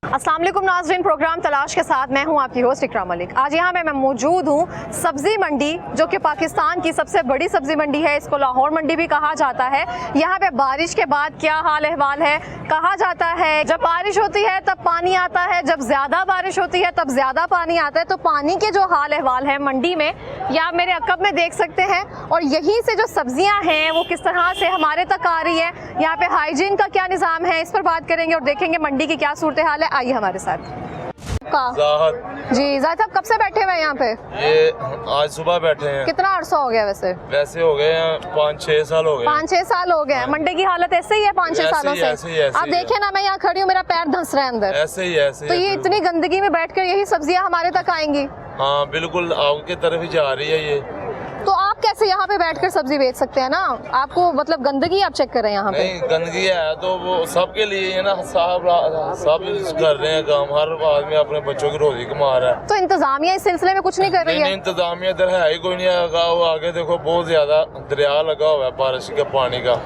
अस्सलाम वालेकुम नाज़रीन, प्रोग्राम तलाश के साथ मैं हूं आपकी होस्ट इकराम मलिक। आज यहाँ पे मैं मौजूद हूँ सब्ज़ी मंडी, जो कि पाकिस्तान की सबसे बड़ी सब्ज़ी मंडी है। इसको लाहौर मंडी भी कहा जाता है। यहाँ पे बारिश के बाद क्या हाल अहवाल है, कहा जाता है जब बारिश होती है तब पानी आता है, जब ज़्यादा बारिश होती है तब ज़्यादा पानी आता है। तो पानी के जो हाल अहवाल है मंडी में, या आप मेरे अकब में देख सकते हैं। और यहीं से जो सब्जियाँ हैं वो किस तरह से हमारे तक आ रही है, यहाँ पे हाइजीन का क्या निज़ाम है, इस पर बात करेंगे और देखेंगे मंडी की क्या सूरत हाल है। आइए हमारे साथ। जी जाहिद साहब, कब से बैठे हुए हैं यहाँ पे? ये आज सुबह बैठे हैं। कितना अरसा हो गया वैसे? वैसे हो गए हैं 5-6 साल हो गए। 5-6 साल हो गए हैं। मंडी की हालत ऐसे ही है 5-6 सालों से? ऐसे आप देखें ना, मैं यहाँ खड़ी हूँ, मेरा पैर धंस रहा है अंदर। ऐसे ही तो ये इतनी गंदगी में बैठकर यही सब्जियाँ हमारे तक आएंगी? हाँ बिल्कुल, आपकी तरफ ही जा रही है ये। तो आप कैसे यहाँ पे बैठकर सब्जी बेच सकते हैं ना? आपको मतलब गंदगी आप चेक कर रहे हैं यहाँ पे? नहीं, गंदगी है तो वो सबके लिए है ना, सब कर रहे हैं काम। हर आदमी अपने बच्चों की रोजी कमा रहा है। तो इंतजामिया इस सिलसिले में कुछ नहीं कर रही है? इंतजामिया इधर है ही कोई नहीं है। आगे देखो बहुत ज्यादा दरिया लगा हुआ है बारिश के पानी का।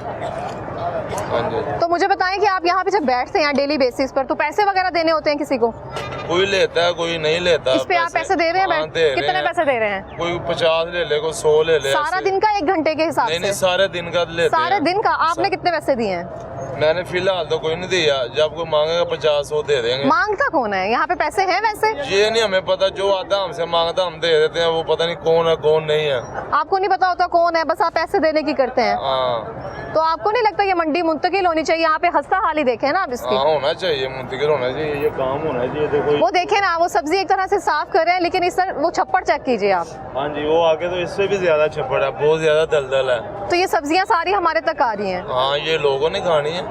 हाँ जी। तो मुझे बताएं कि आप यहाँ पे जब बैठते हैं डेली बेसिस पर, तो पैसे वगैरह देने होते हैं किसी को? कोई लेता है, कोई नहीं लेता। इस पे आप पैसे दे रहे हैं? कितने पैसे दे रहे हैं? कोई 50 ले ले, कोई 100 ले ले। सारा दिन का 1 घंटे के हिसाब से? नहीं, सारे दिन का लेते हैं। सारे दिन का? आपने कितने पैसे दिए हैं? मैंने फिलहाल तो कोई नहीं दिया। जब कोई मांगेगा 50-100 दे देंगे। मांगता कौन है? यहाँ पे पैसे हैं वैसे? ये नहीं हमें पता, जो आता हमसे मांगता हम दे देते हैं। वो पता नहीं कौन है कौन नहीं है। आपको नहीं पता होता कौन है, बस आप पैसे देने की करते हैं? हाँ। तो आपको नहीं लगता ये मंडी मुंतकिल होनी चाहिए? यहाँ पे हस्ता हाली देखे ना आप इसकी। हाँ, होना चाहिए, मुंतकिल होना चाहिए, ये काम होना चाहिए। देखो वो देखे ना, वो सब्जी एक तरह से साफ कर रहे हैं, लेकिन इस तरह वो छप्पड़ चेक कीजिए आप। हाँ जी, वो आगे तो इससे भी ज्यादा छप्पड़ है, बहुत ज्यादा दलदल है। तो ये सब्जियाँ सारी हमारे तक आ रही हैं? हाँ, ये लोगों ने खानी है।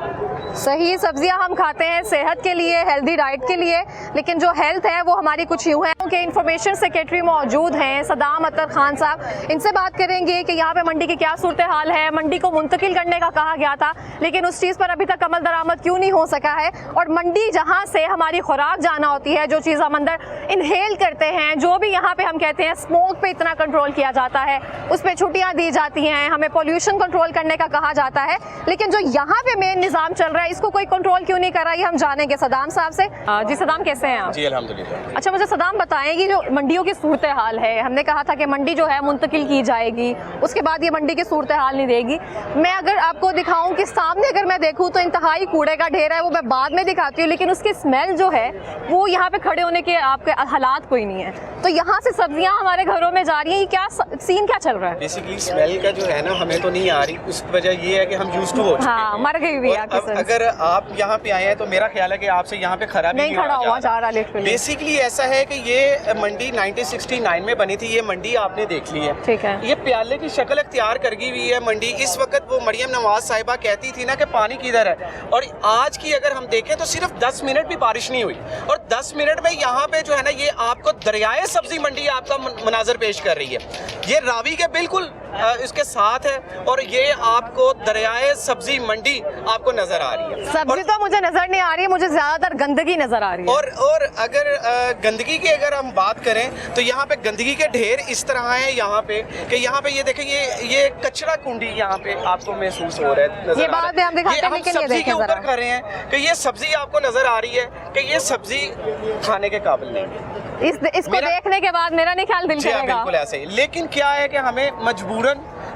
सही सब्जियां हम खाते हैं सेहत के लिए, हेल्दी डाइट के लिए, लेकिन जो हेल्थ है वो हमारी कुछ यूँ है। उनके इंफॉर्मेशन सेक्रेटरी मौजूद हैं सदाम अतर खान साहब, इनसे बात करेंगे कि यहाँ पे मंडी की क्या सूरत हाल है। मंडी को मुंतकिल करने का कहा गया था, लेकिन उस चीज़ पर अभी तक अमल दरामद क्यों नहीं हो सका है। और मंडी जहाँ से हमारी खुराक जाना होती है, जो चीज़ हम अंदर इनहेल करते हैं, जो भी यहाँ पे हम कहते हैं स्मोक पे इतना कंट्रोल किया जाता है, उस पर छुट्टियाँ दी जाती हैं, हमें पोल्यूशन कंट्रोल करने का कहा जाता है, लेकिन जो यहाँ पे मेन निज़ाम चल रहा है इसको कोई कंट्रोल क्यों नहीं कर रहा, ये हम जानेंगे सदाम साहब से। जी सदाम, कैसे हैं आप? जी अल्हम्दुलिल्लाह। अच्छा, मुझे सदाम बताएं कि जो मंडियों की सूरत हाल है, हमने कहा था कि मंडी जो है मुंतकिल की जाएगी, उसके बाद ये मंडी की सूरत हाल नहीं रहेगी। मैं अगर आपको दिखाऊं कि सामने अगर मैं देखूं तो इंतहाई कूड़े का ढेर है, वो मैं बाद में दिखाती हूँ, लेकिन उसकी स्मेल जो है वो यहाँ पे खड़े होने के आपके हालात कोई नहीं है। तो यहाँ से सब्जियाँ हमारे घरों में जा रही हैं, ये क्या सीन क्या चल रहा है? बेसिकली स्मेल का जो है ना, हमें तो नहीं आ रही। उसकी वजह ये है कि हम यूज्ड टू हो चुके हैं। हाँ, मर गई हुई है। अगर आप यहाँ पे आए हैं तो मेरा ख्याल है कि आपसे यहाँ पे खराबी नहीं खड़ा हुआ जा रहा। बेसिकली ऐसा है कि ये मंडी 1969 में बनी थी। ये मंडी आपने देख ली है, ठीक है। ये प्याले की शक्ल अख्तियार कर गई हुई है मंडी। इस वक्त वो मरियम नवाज साहिबा कहती थी ना कि पानी किधर है, और आज की अगर हम देखें तो सिर्फ 10 मिनट भी बारिश नहीं हुई, और 10 मिनट में यहाँ पे जो है ना, ये आपको दरियाए सब्जी मंडी आपका मनाजर पेश कर रही है। ये रावी के बिल्कुल इसके साथ है, और ये आपको दरियाए सब्जी मंडी आपको नजर आ रही है। सब्जी तो मुझे नजर नहीं आ रही है, मुझे ज्यादातर गंदगी नजर आ रही है। और अगर गंदगी की अगर हम बात करें तो यहाँ पे गंदगी के ढेर इस तरह हैं यहाँ पे कि यहाँ पे ये देखें, ये कचरा कुंडी यहाँ पे आपको महसूस हो रहा है। ये बात हम दिखाते हैं, लेकिन ये देखें ऊपर कर रहे हैं कि ये सब्जी आपको नजर आ रही है कि ये सब्जी खाने के काबिल नहीं है। इसको देखने के बाद मेरा नहीं ख्याल दिल करेगा। बिल्कुल ऐसे ही। लेकिन क्या है कि हमें मजबूरन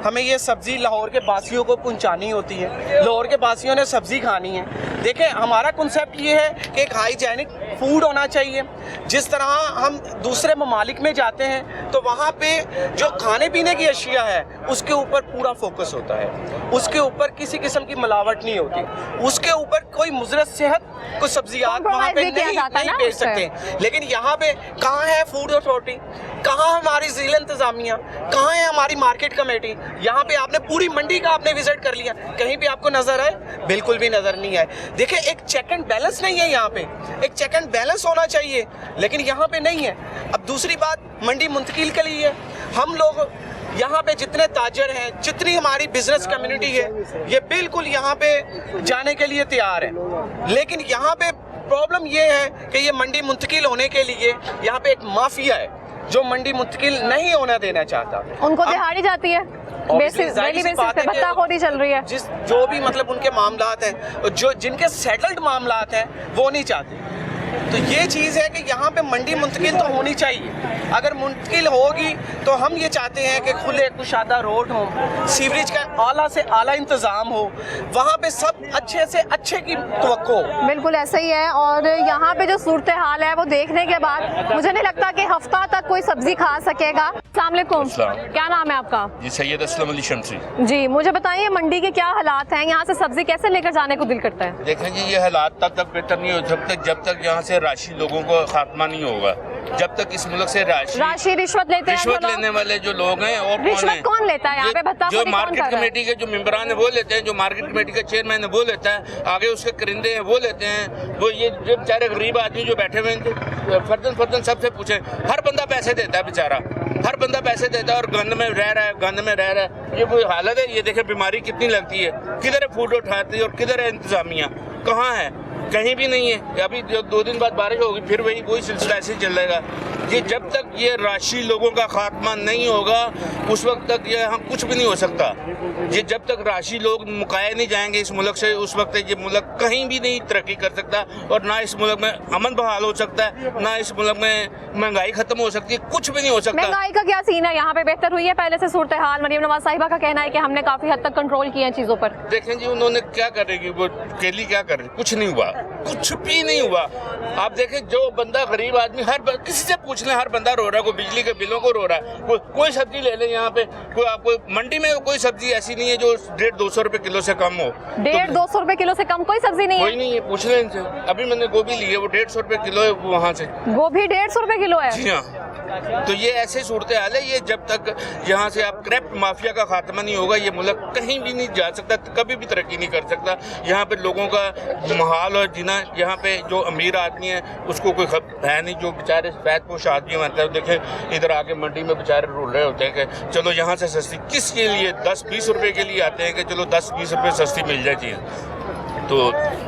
हमें ये सब्जी लाहौर के बासियों को पहुंचानी होती है। लाहौर के बासियों ने सब्जी खानी है। देखें, हमारा कॉन्सेप्ट ये है कि एक हाइजेनिक फूड होना चाहिए। जिस तरह हम दूसरे ममालिक में जाते हैं तो वहाँ पे जो खाने पीने की अशिया है उसके ऊपर पूरा फोकस होता है, उसके ऊपर किसी किस्म की मिलावट नहीं होती, उसके ऊपर कोई मुज़रत सेहत को सब्जियात वहाँ पे नहीं बेच सकते। लेकिन यहाँ पे कहाँ है फूड अथॉरिटी, कहाँ हमारी ज़िला इंतज़ामिया, कहाँ है हमारी मार्केट कमेटी? यहाँ पे आपने पूरी मंडी का आपने विजिट कर लिया, कहीं भी आपको नजर आए? बिल्कुल भी नजर नहीं आए। देखिए, एक चेक एंड बैलेंस नहीं है यहाँ पे, एक चेक एंड बैलेंस होना चाहिए, लेकिन यहाँ पे नहीं है। अब दूसरी बात, मंडी मुंतकिल के लिए हम लोग यहाँ पे जितने ताजर हैं, जितनी हमारी बिजनेस कम्युनिटी है, ये बिल्कुल यहाँ पे जाने के लिए तैयार है। लेकिन यहाँ पे प्रॉब्लम ये है कि ये मंडी मुंतकिल होने के लिए यहाँ पे एक माफिया है जो मंडी मुंतकिल नहीं होना देना चाहता। उनको दिहाड़ी जाती है, डेली बेसिस पे भत्ताखोरी चल रही है। जो भी मतलब उनके मामलात हैं, जो जिनके सेटल्ड मामलात हैं, वो नहीं चाहते। तो ये चीज़ है कि यहाँ पे मंडी मुंतकिल तो होनी चाहिए। अगर मुंतकिल होगी तो हम ये चाहते हैं कि खुले कुशादा रोड हो, सीवरेज का आला से आला इंतज़ाम हो, वहाँ पे सब अच्छे से अच्छे की तवक्को हो। बिल्कुल ऐसा ही है। और यहाँ पे जो सूरत हाल है वो देखने के बाद मुझे नहीं लगता कि हफ्ता तक कोई सब्जी खा सकेगा। अस्सलाम वालेकुम, क्या नाम है आपका? जी सैयद असलम अली शमसी। जी, मुझे बताइए मंडी के क्या हालात हैं, यहाँ से सब्जी कैसे लेकर जाने को दिल करता है? देखें जी, ये हालात तब तक बेहतर नहीं हो सकते जब तक यहाँ से राशि लोगों को खात्मा नहीं होगा। जब तक इस मुल्क से राशि रिश्वत लेते हैं, रिश्वत लेने वाले जो लोग हैं, और रिश्वत कौन लेता है यहाँ पे? जो मार्केट कमेटी के जो मेंबरान है वो लेते हैं, जो मार्केट कमेटी का चेयरमैन है वो लेता है, आगे उसके करिंदे हैं वो लेते हैं। वो ये जो बेचारे गरीब आदमी जो बैठे हुए हैं, फर्जन सबसे पूछे, हर बंदा पैसे देता है बेचारा, हर बंदा पैसे देता है और गंद में रह रहा है, गंद में रह रहा है। ये कोई हालत है? ये देखे बीमारी कितनी लगती है, किधर है फूड उठाती है और किधर है इंतजामिया, कहाँ है? कहीं भी नहीं है। अभी 2 दिन बाद बारिश होगी, फिर वही सिलसिला ऐसे ही चलेगा। ये जब तक ये राशि लोगों का खात्मा नहीं होगा उस वक्त तक ये यहाँ कुछ भी नहीं हो सकता। ये जब तक राशि लोग मुकाए नहीं जाएंगे इस मुल्क से, उस वक्त ये मुल्क कहीं भी नहीं तरक्की कर सकता, और ना इस मुल्क में अमन बहाल हो सकता है, ना इस मुल्क में महंगाई खत्म हो सकती है, कुछ भी नहीं हो सकता। महंगाई का क्या सीन है? यहाँ पे बेहतर हुई है पहले से सूरत हाल? मरीम नवाज साहिबा का कहना है कि हमने काफी हद तक कंट्रोल किया है चीजों पर। देखें जी, उन्होंने क्या करेगी, वो केली क्या करे, कुछ नहीं हुआ, कुछ भी नहीं हुआ। आप देखें, जो बंदा गरीब आदमी, किसी से पूछ लें, हर बंदा रो रहा है, कोई बिजली के बिलों को रो रहा है। कोई सब्जी ले लें यहाँ पे, कोई आपको मंडी में कोई सब्जी ऐसी नहीं है जो 150-200 रुपए किलो से कम हो। 150-200 रुपए किलो से कम कोई सब्जी नहीं है? कोई नहीं है, पूछ लें इनसे। अभी मैंने गोभी ली है, वो 150 रुपए किलो है वहाँ से। गोभी 150 रुपए किलो है? जी हाँ। तो ये ऐसे सूरत हाल है। ये जब तक यहाँ से आप क्रैप्ट माफिया का खात्मा नहीं होगा, ये मुल्क कहीं भी नहीं जा सकता, कभी भी तरक्की नहीं कर सकता। यहाँ पे लोगों का माहौल और जीना, यहाँ पे जो अमीर आदमी है उसको कोई है नहीं, जो बेचारे फैतपोश आदमी बनता है, देखें इधर आके मंडी में बेचारे रोल रहे होते हैं कि चलो यहाँ से सस्ती, किसके लिए 10-20 रुपए के लिए आते हैं कि चलो 10-20 रुपए सस्ती मिल जाए चीज़। तो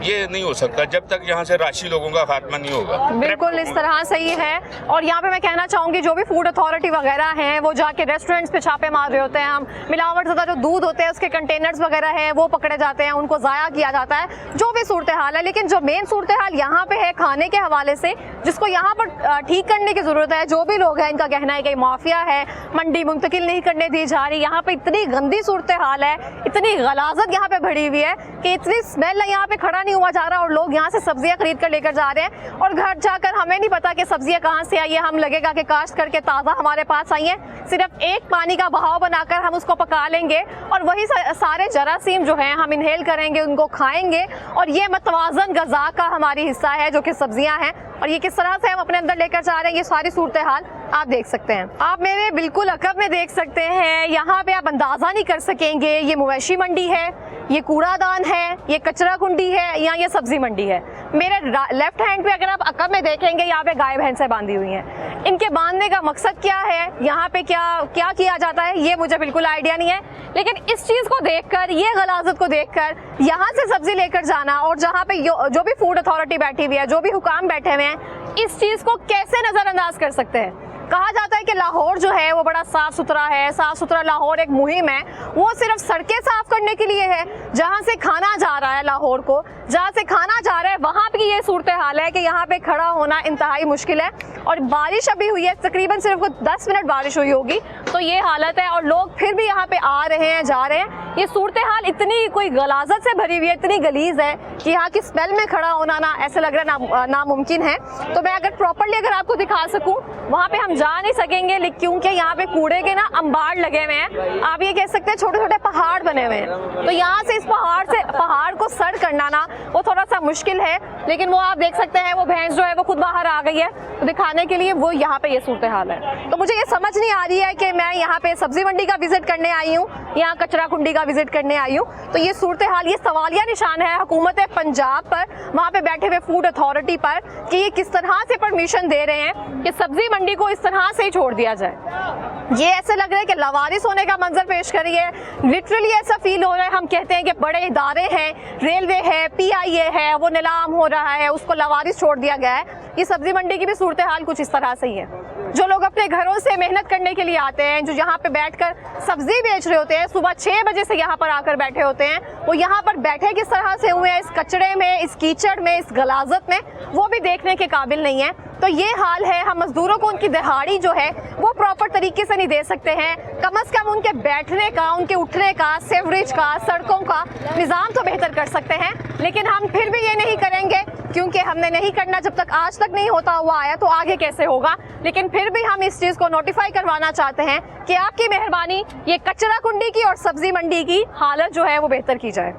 ये नहीं हो सकता जब तक यहाँ से राशि लोगों का खात्मा नहीं होगा। बिल्कुल इस तरह सही है। और यहाँ पे मैं कहना चाहूँगी, जो भी फूड अथॉरिटी वगैरह हैं वो जाके रेस्टोरेंट्स पे छापे मार रहे होते हैं। हम मिलावट ज़्यादा जो दूध होते हैं उसके कंटेनर्स वगैरह हैं वो पकड़े जाते हैं, उनको ज़ाया किया जाता है, जो भी सूरत हाल है। लेकिन जो मेन सूरत हाल यहाँ पे है खाने के हवाले से, जिसको यहाँ पर ठीक करने की ज़रूरत है। जो भी लोग हैं इनका कहना है कि माफिया है, मंडी मुंतकिल नहीं करने दी जा रही। यहाँ पे इतनी गंदी सूरत हाल है, इतनी गलाजत यहाँ पे भरी हुई है कि इतनी स्मेल यहाँ पे खड़ा नहीं हुआ जा रहा, और लोग यहाँ से सब्जियाँ खरीद कर लेकर जा रहे हैं। और घर जाकर हमें नहीं पता कि सब्जियाँ कहाँ से आई है। हम लगेगा कि काश्त करके ताज़ा हमारे पास आई हैं, सिर्फ एक पानी का बहाव बनाकर हम उसको पका लेंगे और वही सारे जरासीम जो हैं हम इनहेल करेंगे, उनको खाएंगे। और ये मतवाज़न ग़िज़ा का हमारी हिस्सा है जो कि सब्जियाँ हैं। और ये किस तरह से हम अपने अंदर लेकर जा रहे हैं, ये सारी सूरत हाल आप देख सकते हैं। आप मेरे बिल्कुल अकब में देख सकते हैं, यहाँ पे आप अंदाज़ा नहीं कर सकेंगे ये मवेशी मंडी है, ये कूड़ादान है, ये कचरा कुंडी है, या ये सब्जी मंडी है। मेरे लेफ्ट हैंड पे अगर आप अकब में देखेंगे, यहाँ पे गाय भैंसें बांधी हुई हैं। इनके बांधने का मकसद क्या है, यहाँ पे क्या किया जाता है, ये मुझे बिल्कुल आइडिया नहीं है। लेकिन इस चीज़ को देखकर, ये गलाजत को देखकर यहाँ से सब्जी लेकर जाना, और जहाँ पे जो भी फूड अथॉरिटी बैठी हुई है, जो भी हुकाम बैठे हुए हैं, इस चीज़ को कैसे नज़रअंदाज कर सकते हैं। कहा जाता है कि लाहौर जो है वो बड़ा साफ़ सुथरा है, साफ़ सुथरा लाहौर एक मुहिम है, वो सिर्फ सड़कें साफ़ करने के लिए है। जहाँ से खाना जा रहा है लाहौर को, जहाँ से खाना जा रहा है वहाँ की ये सूरत हाल है कि यहाँ पे खड़ा होना इंतहाई मुश्किल है। और बारिश अभी हुई है, तकरीबन सिर्फ 10 मिनट बारिश हुई होगी, तो ये हालत है। और लोग फिर भी यहाँ पे आ रहे हैं, जा रहे हैं। ये सूरत हाल इतनी कोई गलाजत से भरी हुई है, इतनी गलीज़ है कि यहाँ की स्मेल में खड़ा होना ना ऐसे लग रहा है नामुमकिन है। तो मैं अगर प्रॉपरली अगर आपको दिखा सकूँ, वहाँ पे हम जा नहीं सकेंगे, क्योंकि यहाँ पे कूड़े के ना अंबार लगे हुए हैं। आप ये कह सकते हैं छोटे छोटे पहाड़ बने हुए हैं। तो यहाँ से इस पहाड़ को सर करना ना वो थोड़ा सा मुश्किल है। लेकिन वो आप देख सकते हैं, वो भैंस जो है वो खुद बाहर आ गई है, तो दिखाने के लिए वो यहाँ पे ये सूरत हाल है। तो मुझे ये समझ नहीं आ रही है कि मैं यहाँ पे सब्जी मंडी का विजिट करने आई हूँ, यहाँ कचरा कुंडी का विजिट करने आई हूँ। तो ये सूरत हाल, ये सवालिया निशान है हुकूमत पंजाब पर, वहाँ पे बैठे हुए फूड अथॉरिटी पर, कि ये किस तरह से परमिशन दे रहे हैं कि सब्जी मंडी को इस तरह से ही छोड़ दिया जाए। ये ऐसे लग रहा है कि लवारिस होने का मंजर पेश करी है। लिटरली ऐसा फील हो रहा है, हम कहते हैं कि बड़े इदारे हैं, रेलवे है, PIA है, वो नीलाम हो रहा है, उसको लवारिस छोड़ दिया गया है। ये सब्जी मंडी की भी सूरत हाल कुछ इस तरह से ही है। जो लोग अपने घरों से मेहनत करने के लिए आते हैं, जो यहाँ पे बैठकर सब्जी बेच रहे होते हैं, सुबह 6 बजे से यहाँ पर आकर बैठे होते हैं, वो यहाँ पर बैठे किस तरह से हुए हैं, इस कचड़े में, इस कीचड़ में, इस गलाजत में, वो भी देखने के काबिल नहीं है। तो ये हाल है। हम मजदूरों को उनकी दिहाड़ी जो है वो प्रॉपर तरीके से नहीं दे सकते हैं। कम से कम उनके बैठने का, उनके उठने का, सेवरेज का, सड़कों का निज़ाम तो बेहतर कर सकते हैं, लेकिन हम फिर भी ये नहीं करेंगे क्योंकि हमने नहीं करना। जब तक आज तक नहीं होता हुआ आया तो आगे कैसे होगा। लेकिन फिर भी हम इस चीज़ को नोटिफाई करवाना चाहते हैं कि आपकी मेहरबानी ये कचरा कुंडी की और सब्जी मंडी की हालत जो है वो बेहतर की जाए।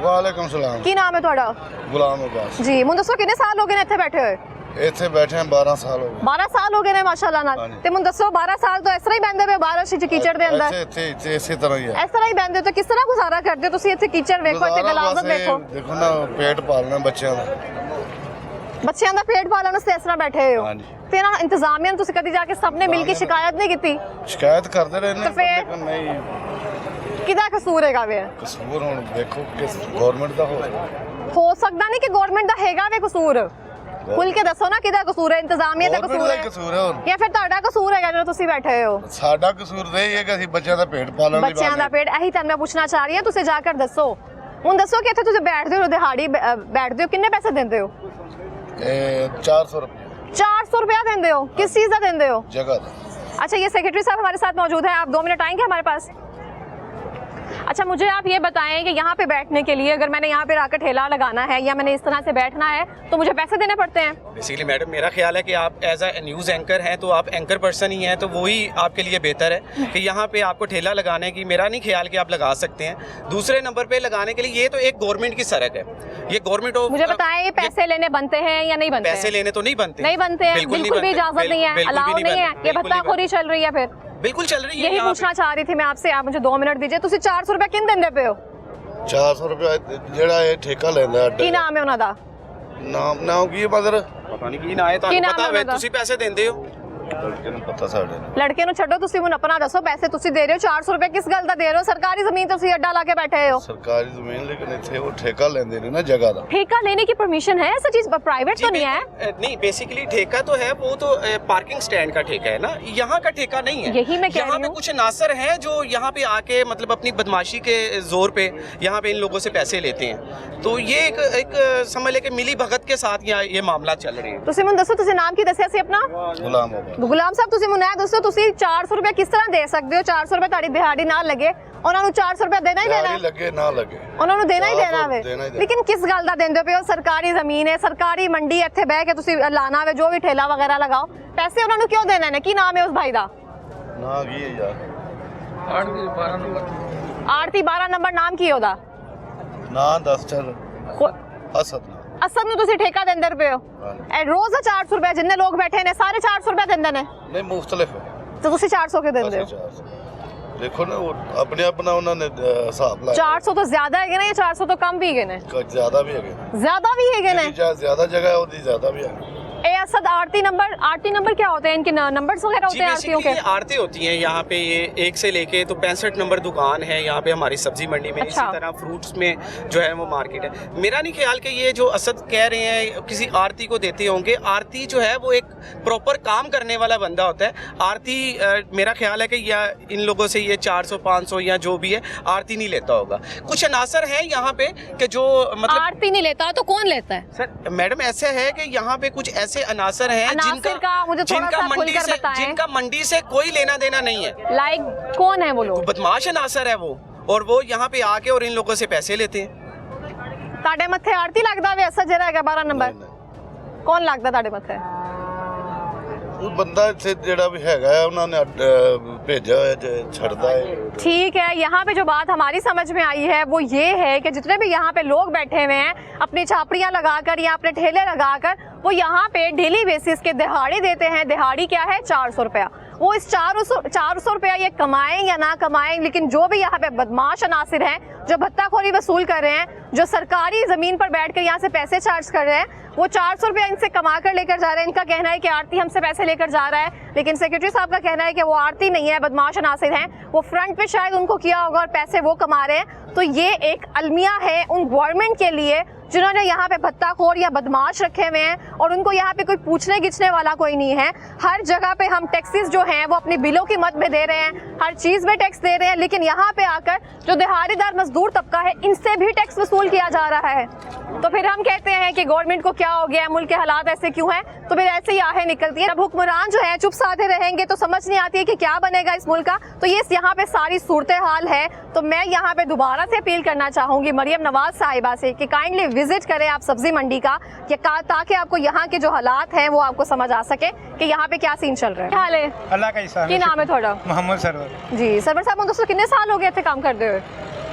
वालेकुम सलाम। की नाम है ਤੁਹਾਡਾ? गुलाम अब्बास। जी मुझे दसो कितने साल हो गए ने ਇੱਥੇ ਬੈਠੇ ਹੋਏ? ਇੱਥੇ ਬੈਠੇ हैं 12 साल हो गए। 12 ਸਾਲ ਹੋ ਗਏ ਨੇ ਮਾਸ਼ਾਅੱਲਾ ਨਾਲ। ਹਾਂਜੀ। ਤੇ ਮੈਨੂੰ ਦੱਸੋ 12 ਸਾਲ ਤੋਂ ਇਸ ਤਰ੍ਹਾਂ ਹੀ ਬੈੰਦੇ ਪਏ ਬਾਰਿਸ਼ ਵਿੱਚ ਕੀਚੜ ਦੇ ਅੰਦਰ? ਇੱਥੇ ਇਸੇ ਤਰ੍ਹਾਂ ਹੀ ਹੈ। ਇਸ ਤਰ੍ਹਾਂ ਹੀ ਬੈੰਦੇ ਹੋ ਤਾਂ ਕਿਸ ਤਰ੍ਹਾਂ ਗੁਜ਼ਾਰਾ ਕਰਦੇ ਹੋ ਤੁਸੀਂ? ਇੱਥੇ ਕੀਚੜ ਵੇਖੋ, ਇੱਥੇ ਗਲਾਜ਼ਤ ਵੇਖੋ। ਦੇਖੋ ਨਾ, ਪੇਟ ਪਾਲਣਾ ਬੱਚਿਆਂ ਦਾ। ਬੱਚਿਆਂ ਦਾ ਪੇਟ ਪਾਲਣ ਵਾਸਤੇ ਇਸ ਤਰ੍ਹਾਂ ਬੈਠੇ ਹੋ। ਹਾਂਜੀ। ਤੇ ਇਹਨਾਂ ਇੰਤਜ਼ਾਮੀਆਂ ਨੂੰ ਤੁਸੀਂ ਕਦੀ ਜਾ ਕੇ ਸਭ ਨੇ ਮਿਲ ਕੇ ਸ਼ਿਕਾਇਤ ਨਹੀਂ ਕੀਤੀ? ਸ਼ਿਕਾਇਤ ਕਰਦੇ ਰਹੇ ਨੇ ਤਾਂ ਫਿਰ? ਲੇਕਿਨ ਨਹੀਂ ਕਿਹਦਾ ਕਸੂਰ ਹੈਗਾ ਵੇ? ਕਸੂਰ ਹੁਣ ਦੇਖੋ ਕਿ ਗਵਰਨਮੈਂਟ ਦਾ ਹੋ ਸਕਦਾ ਨਹੀਂ ਕਿ ਗਵਰਨਮੈਂਟ ਦਾ ਹੈਗਾ ਵੇ ਕਸੂਰ। ਖੁੱਲ ਕੇ ਦੱਸੋ ਨਾ ਕਿਹਦਾ ਕਸੂਰ ਹੈ? ਇੰਤਜ਼ਾਮੀਆ ਦਾ ਕਸੂਰ ਹੈ ਕਸੂਰ ਹੈ ਹੋਰ ਜਾਂ ਫਿਰ ਤੁਹਾਡਾ ਕਸੂਰ ਹੈਗਾ ਜਦੋਂ ਤੁਸੀਂ ਬੈਠੇ ਹੋ? ਸਾਡਾ ਕਸੂਰ ਤੇ ਇਹ ਹੈ ਕਿ ਅਸੀਂ ਬੱਚਿਆਂ ਦਾ ਪੇਟ ਪਾਲਣ ਲਈ ਬੱਚਿਆਂ ਦਾ ਪੇਟ, ਇਹੀ ਤਾਂ ਮੈਂ ਪੁੱਛਣਾ ਚਾਹ ਰਹੀ ਹਾਂ। ਤੁਸੀਂ ਜਾ ਕੇ ਦੱਸੋ। ਹੁਣ ਦੱਸੋ ਕਿ ਇੱਥੇ ਤੁਸੀਂ ਬੈਠਦੇ ਹੋ, ਦਿਹਾੜੀ ਬੈਠਦੇ ਹੋ, ਕਿੰਨੇ ਪੈਸੇ ਦਿੰਦੇ ਹੋ? 400 रुपये। 400 रुपया देते हो? किस चीज़ का देते हो? जगह का। अच्छा, ये सेक्रेटरी साहब हमारे साथ मौजूद है, आप 2 मिनट आएंगे हमारे पास? अच्छा, मुझे आप ये बताएं कि यहाँ पे बैठने के लिए अगर मैंने यहाँ पे आकर ठेला लगाना है या मैंने इस तरह से बैठना है तो मुझे पैसे देने पड़ते हैं? बेसिकली मैडम, मेरा ख्याल है कि आप एज अ न्यूज़ एंकर हैं तो आप एंकर पर्सन ही हैं, तो वही आपके लिए बेहतर है कि यहाँ पे आपको ठेला लगाने की मेरा नहीं ख्याल कि आप लगा सकते हैं। दूसरे नंबर पे लगाने के लिए ये तो एक गवर्नमेंट की सड़क है, ये गवर्नमेंट ऑफ। मुझे बताएं ये पैसे लेने बनते हैं या नहीं बनते? पैसे लेने तो नहीं बनते, नहीं बनते हैं, बिल्कुल भी इजाजत नहीं है, अलाउ नहीं है, ये भत्ताखोरी चल रही है। फिर बिल्कुल चल रही है। यही पूछना चाह रही थी मैं आपसे। आप मुझे 2 मिनट दीजिए। ਤੁਸੀਂ 400 रुपया किन देंदे पे हो? 400 रुपये ਜਿਹੜਾ ਇਹ ਠੇਕਾ ਲੈਂਦਾ ਕੀ ਨਾਮ ਹੈ ਉਹਨਾਂ ਦਾ? ਨਾਮ ਕੀ ਹੈ ਮਦਰ? ਪਤਾ ਨਹੀਂ ਕੀ ਨਾ ਹੈ, ਤੁਹਾਨੂੰ ਪਤਾ ਹੋਵੇ ਤੁਸੀਂ ਪੈਸੇ ਦਿੰਦੇ ਹੋ? ਲੜਕੇ ਨੂੰ ਪਤਾ ਸਾਡੇ ਨੂੰ। ਲੜਕੇ ਨੂੰ ਛੱਡੋ, ਤੁਸੀਂ ਮੈਨੂੰ ਆਪਣਾ ਦੱਸੋ। ਪੈਸੇ ਤੁਸੀਂ ਦੇ ਰਹੇ ਹੋ 400 रुपये किस गल ਦਾ ਦੇ ਰਹੇ ਹੋ? सरकारी ਜ਼ਮੀਨ ਤੁਸੀਂ ਅੱਡਾ ਲਾ ਕੇ बैठे हो। सरकारी जमीन, लेकिन ਇੱਥੇ ਉਹ ਠੇਕਾ ਲੈਂਦੇ ਨੇ ਨਾ ਜਗ੍ਹਾ ਦਾ। ठेका लेने की परमिशन है? ऐसा चीज प्राइवेट तो नहीं है? नहीं, बेसिकली ठेका तो है, वो तो पार्किंग स्टैंड का ठेका है ना, यहाँ का ठेका नहीं है। यही मैं कह यहाँ रही पे हूँ। कुछ नासर हैं जो यहाँ पे आके मतलब अपनी बदमाशी के जोर पे यहाँ पे इन लोगों से पैसे लेते हैं। तो ये एक समझ ले कि मिली भगत के साथ यहाँ ये मामला चल रहे हैं। ਤੁਸੀਂ ਮੈਨੂੰ ਦੱਸੋ, ਤੁਸੀਂ ਨਾਮ ਕੀ ਦੱਸਿਆ ਸੀ ਆਪਣਾ? ਗੁਲਾਮ ਆਬਾਦ। ਗੁਲਾਮ ਸਾਹਿਬ, ਤੁਸੀਂ ਮੈਨੂੰ ਇਹ ਦੱਸੋ, ਤੁਸੀਂ 400 रुपये किस तरह दे सकते हो? 400 रुपये ਤੁਹਾਡੀ ਦਿਹਾੜੀ ਨਾਲ ਲੱਗੇ, ਉਹਨਾਂ ਨੂੰ 400 रुपया देना ही देना है? ਲੱਗੇ ਨਾ ਲੱਗੇ ਉਹਨਾਂ ਨੂੰ ਦੇਣਾ ਹੀ ਦੇਣਾ ਵੇ। ਦੇਣਾ ਹੀ ਦੇਣਾ। ਲੇਕਿਨ ਕਿਸ ਗੱਲ ਦਾ ਦਿੰਦੇ ਪਏ ਹੋ? ਸਰਕਾਰੀ ਜ਼ਮੀਨ ਹੈ, ਸਰਕਾਰੀ ਮੰਡੀ, ਇੱਥੇ ਬਹਿ ਕੇ ਤੁਸੀਂ ਲਾਣਾ ਵੇ, ਜੋ ਵੀ ਠੇਲਾ ਵਗੈਰਾ ਲਗਾਓ, ਪੈਸੇ ਉਹਨਾਂ ਨੂੰ ਕਿਉਂ ਦੇਣਾ ਨੇ? ਕੀ ਨਾਮ ਹੈ ਉਸ ਭਾਈ ਦਾ? ਨਾ ਕੀ ਹੈ ਯਾਰ? ਆਰਤੀ 12 ਨੰਬਰ ਨਾਮ ਕੀ ਹੈ ਉਹਦਾ? ਨਾ ਦੱਸ ਚੱਲ। ਕੋ- ਅਸਦ ਨਾ। ਅਸਲ ਨੂੰ ਤੁਸੀਂ ਠੇਕਾ ਦਿੰਦੇ ਪਏ ਹੋ? ਇਹ ਰੋਜ਼ ਦਾ 400 रुपया, ਜਿੰਨੇ ਲੋਕ ਬੈਠੇ ਨੇ ਸਾਰੇ 400 रुपया ਦਿੰਦੇ ਨੇ, ਨਹੀਂ ਮੁxਤਲਿਫ ਹੈ। ਤੇ ਤੁਸੀਂ 400 ਕੇ ਦਿੰਦੇ ਹੋ? 400 ਦੇਖੋ ਨਾ, ਉਹ ਆਪਣੇ ਆਪਣਾ ਉਹਨਾਂ ਨੇ ਹਿਸਾਬ ਲਾਇਆ। 400 ਤੋਂ ਜ਼ਿਆਦਾ ਹੈਗੇ ਨੇ ਜਾਂ 400 ਤੋਂ ਕਮ ਵੀ ਹੈਗੇ ਨੇ? ਕੁਝ ਜ਼ਿਆਦਾ ਵੀ ਹੈਗੇ। ਜ਼ਿਆਦਾ ਵੀ ਹੈਗੇ ਨੇ? ਜਿਹਦੀ ਜ਼ਿਆਦਾ जगह है ਉਹਦੀ ਜ਼ਿਆਦਾ भी है। ए असद आरती नंबर क्या होते हैं? इनके नंबर्स वगैरह होते हैं आरतियों के? आरती होती हैं यहाँ पे, ये 1 से लेके तो 65 नंबर दुकान है यहाँ पे हमारी सब्जी मंडी में। अच्छा। इसी तरह फ्रूट्स में जो है वो मार्केट है। मेरा नहीं ख्याल कि ये जो असद कह रहे हैं किसी आरती को देते होंगे। आरती जो है वो एक प्रॉपर काम करने वाला बंदा होता है। आरती मेरा ख्याल है कि या इन लोगों से ये 400 500 या जो भी है आरती नहीं लेता होगा। कुछ अनासर है यहाँ पे कि जो मतलब आरती नहीं लेता तो कौन लेता है? सर मैडम ऐसे है कि यहाँ पे कुछ ऐसे अनासर हैं अनासर का मुझे थोड़ा सा खुलकर बताएं। जिनका मंडी से कोई लेना देना नहीं है। लाइक कौन है वो लोग? बदमाश अनासर है वो, और वो यहाँ पे आके और इन लोगों से पैसे लेते हैं। ਤੁਹਾਡੇ ਮੱਥੇ ਆਰਤੀ ਲੱਗਦਾ ਵੇ ਅਸਦ ਜਿਹੜਾ ਹੈਗਾ 12 ਨੰਬਰ? ਕੌਣ ਲੱਗਦਾ ਤੁਹਾਡੇ ਮੱਥੇ? ਉਹ ਬੰਦਾ ਇੱਥੇ ਜਿਹੜਾ ਵੀ ਹੈਗਾ ਹੈ ਉਹਨਾਂ ਨੇ ਭੇਜਿਆ ਹੋਇਆ ਜੇ ਛੱਡਦਾ ਹੈ। ठीक है, यहाँ पे जो बात हमारी समझ में आई है वो ये है कि जितने भी यहाँ पे लोग बैठे हुए हैं अपनी छापड़ियाँ लगाकर या अपने ठेले लगाकर, वो यहाँ पे डेली बेसिस के दिहाड़ी देते हैं। दिहाड़ी क्या है? 400 रुपया। वो इस 400 रुपया ये कमाएं या ना कमाएं, लेकिन जो भी यहाँ पे बदमाश अनासिर हैं जो भत्ताखोरी वसूल कर रहे हैं, जो सरकारी ज़मीन पर बैठकर यहाँ से पैसे चार्ज कर रहे हैं, वो 400 रुपया इनसे कमा कर लेकर जा रहे हैं। इनका कहना है कि आरती हमसे पैसे लेकर जा रहा है, लेकिन सेक्रेटरी साहब का कहना है कि वो आरती नहीं है, बदमाश अनासिर हैं। वो फ्रंट पे शायद उनको किया होगा और पैसे वो कमा रहे हैं। तो ये एक अलमिया है उन गवर्नमेंट के लिए जिन्होंने यहाँ पे भत्ताखोर या बदमाश रखे हुए हैं और उनको यहाँ पे कोई पूछने गिछने वाला कोई नहीं है। हर जगह पे हम टैक्सेस जो हैं वो अपनी बिलों की मद में दे रहे हैं, हर चीज़ में टैक्स दे रहे हैं, लेकिन यहाँ पे आकर जो दिहाड़ीदार मजदूर तबका है इनसे भी टैक्स वसूल किया जा रहा है। तो फिर हम कहते हैं कि गवर्नमेंट को क्या हो गया, मुल्क के हालात ऐसे क्यों हैं, तो फिर ऐसे ही आहें निकलती है। अब हुक्मरान जो है चुप साधे रहेंगे तो समझ नहीं आती है कि क्या बनेगा इस मुल्क का। तो ये यहाँ पे सारी सूरत हाल है। तो मैं यहाँ पे दोबारा से अपील करना चाहूँगी मरियम नवाज साहिबा से कि काइंडली विजिट करें आप सब्जी मंडी का, ताकि आपको यहाँ के जो हालात हैं वो आपको समझ आ सके कि यहाँ पे क्या सीन चल रहा है। क्या हाल है? अल्लाह का एहसान की नाम है थोड़ा? मोहम्मद सरवर जी सरवर साहब, दोस्तों कितने साल हो गए थे काम करते हुए?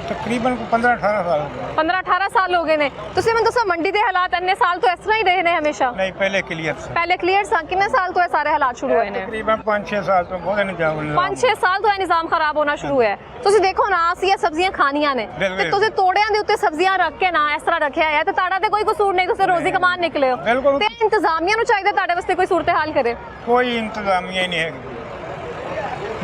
तकरीबन 15-18 साल हो गए। 15-18 साल हो गए ने। तुसीं मैं दोस्तों मंडी दे हालात अन्य साल तो इस तरह ही रहे ने हमेशा? नहीं, पहले क्लियर से। पहले क्लियर सा कितने साल तो है सारे हालात शुरू हुए ने? तकरीबन 5-6 साल तो बहुत निजाम 5-6 साल तो है निजाम खराब होना शुरू है। ਤੁਸੀਂ ਦੇਖੋ ਨਾ ਅਸੀਂ ਇਹ ਸਬਜ਼ੀਆਂ ਖਾਣੀਆਂ ਨੇ ਤੇ ਤੁਸੀਂ ਤੋੜਿਆਂ ਦੇ ਉੱਤੇ ਸਬਜ਼ੀਆਂ ਰੱਖ ਕੇ ਨਾ ਇਸ ਤਰ੍ਹਾਂ ਰੱਖਿਆ ਹੈ ਤੇ ਤੁਹਾਡਾ ਤੇ ਕੋਈ ਕਸੂਰ ਨਹੀਂ, ਤੁਸੀਂ ਰੋਜ਼ੀ ਕਮਾਨ ਨਿਕਲੇ ਹੋ। ਤੇ ਇੰਤਜ਼ਾਮੀਆਂ ਨੂੰ ਚਾਹੀਦਾ ਤੁਹਾਡੇ ਵਾਸਤੇ ਕੋਈ ਸੂਰਤ ਹਾਲ ਕਰੇ। ਕੋਈ ਇੰਤਜ਼ਾਮੀਆ ਨਹੀਂ ਹੈ,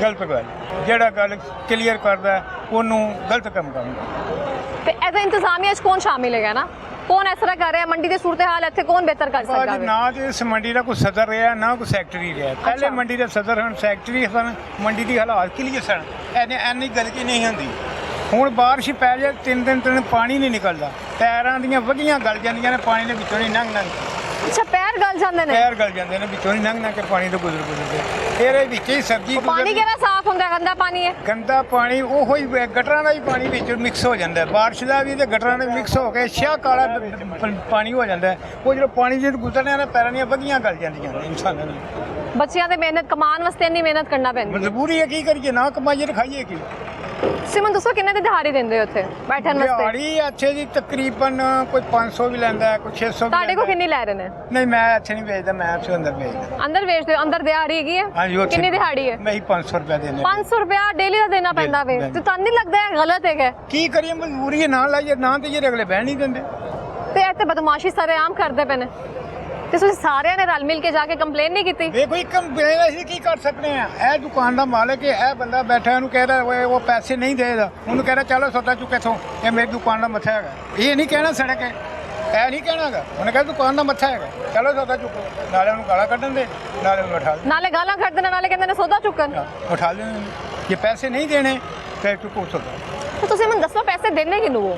ਗਲਤ ਗੱਲ। ਜਿਹੜਾ ਗੱਲ ਕਲੀਅਰ ਕਰਦਾ ਉਹਨੂੰ ਗਲਤ ਕੰਮ ਕਰਦਾ। ਤੇ ਐਜ਼ ਇੰਤਜ਼ਾਮੀਆ ਚ ਕੌਣ ਸ਼ਾਮਿਲ ਹੈਗਾ ਨਾ, कौन इस तरह कर रहा है? मंडी के सूरत हाल इतने कौन बेहतर कर सकता है? ना तो इस मंडी का कोई सदर रहा ना कोई सैकटरी रहा। पहले मंडी के सदर हैं, सैकटरी सन, मंडी की हालात क्लियर सन, इन्नी गलती नहीं होंगी। हुण बारिश पै जाए 3 दिन पानी नहीं निकलता, पैरों दी वगियां गल जांदियां ने पानी के विचों नहीं लंघ। अच्छा, पैर गल जाते हैं? पैर गल जाते हैं विचों नहीं लंघ के पानी तो गुजर के फिर विच ही सब्जी। पानी केड़ा साफ होंदा? गंदा पानी है? गंदा पानी वो ही गटरां दा भी पानी विच मिक्स हो जाता है, बारिश का भी ते गटरां दा मिक्स हो के शाह काला पानी हो जाता है। वो जो पानी जो गुजरने ने पैरों दी वगियां गल जांदियां इंसानां दी। बच्चियां ते मेहनत कमान वास्ते इन्नी मेहनत करना पैंदी, मजबूरी है, की करिए, ना कमाइए तो खाइए की। सिमन दोस्तों किन्ने दी दिहाड़ी देंदे हो उत्थे बैठन वास्ते? दिहाड़ी अच्छे जी तकरीबन कोई 500 भी लैंदा है, कोई 600 ਤੁਹਾਡੇ ਕੋ ਕਿੰਨੀ ਲੈ ਰਹੇ ਨੇ? नहीं, मैं अच्छे नहीं बेचता, मैं अच्छे अंदर बेचता। अंदर बेचते हो? अंदर दिहाड़ी हैगी हाँ है? जी, उत्थे कितनी दिहाड़ी है? मैं 500 रुपया देने। 500 रुपया डेली का देना पैंदा वे, तो ਤੁਹਾਨੂੰ ਨਹੀਂ ਲੱਗਦਾ ਹੈ ਗਲਤ ਹੈਗਾ? की करिए, मजबूरी है, ना लाइए ना तो ये अगले बहन नहीं देंगे। ਤੇ ਇੱਥੇ ਬਦਮਾਸ਼ੀ ਸਰੇਆਮ ਕਰਦੇ ਪਏ ਨੇ ਤੇ ਤੁਸੀਂ ਸਾਰਿਆਂ ਨੇ ਰਲ ਮਿਲ ਕੇ ਜਾ ਕੇ ਕੰਪਲੇਨ ਨਹੀਂ ਕੀਤੀ? देखो एक कंप्लेन ऐसी की कर सकते हैं। यह दुकान का मालिक है, यह बंदा बैठा है, कह रहा वो पैसे नहीं देगा, उन्होंने कह रहा चलो सौदा चुके इथों, ये मेरी दुकान का मत्था है। ये नहीं कहना सड़क है, यह नहीं कहना गा, उन्हें कहा दुकान का मत्था है, चलो सौदा चुको, नाले उन्होंने गाला कढ़न दे, नाले उन्हें उठा दे, ਨਾਲੇ ਗਾਲਾਂ ਕੱਢ ਦੇਣ, ਨਾਲੇ ਕਹਿੰਦੇ ਨੇ ਸੌਦਾ ਚੁੱਕਣ। उठा देने। ये पैसे नहीं देने तो चुको सौदा। ਤੇ ਤੁਸੀਂ ਮੈਨੂੰ ਦੱਸੋ ਪੈਸੇ ਦੇਣੇ ਕਿਹਨੂੰ ਹੋ?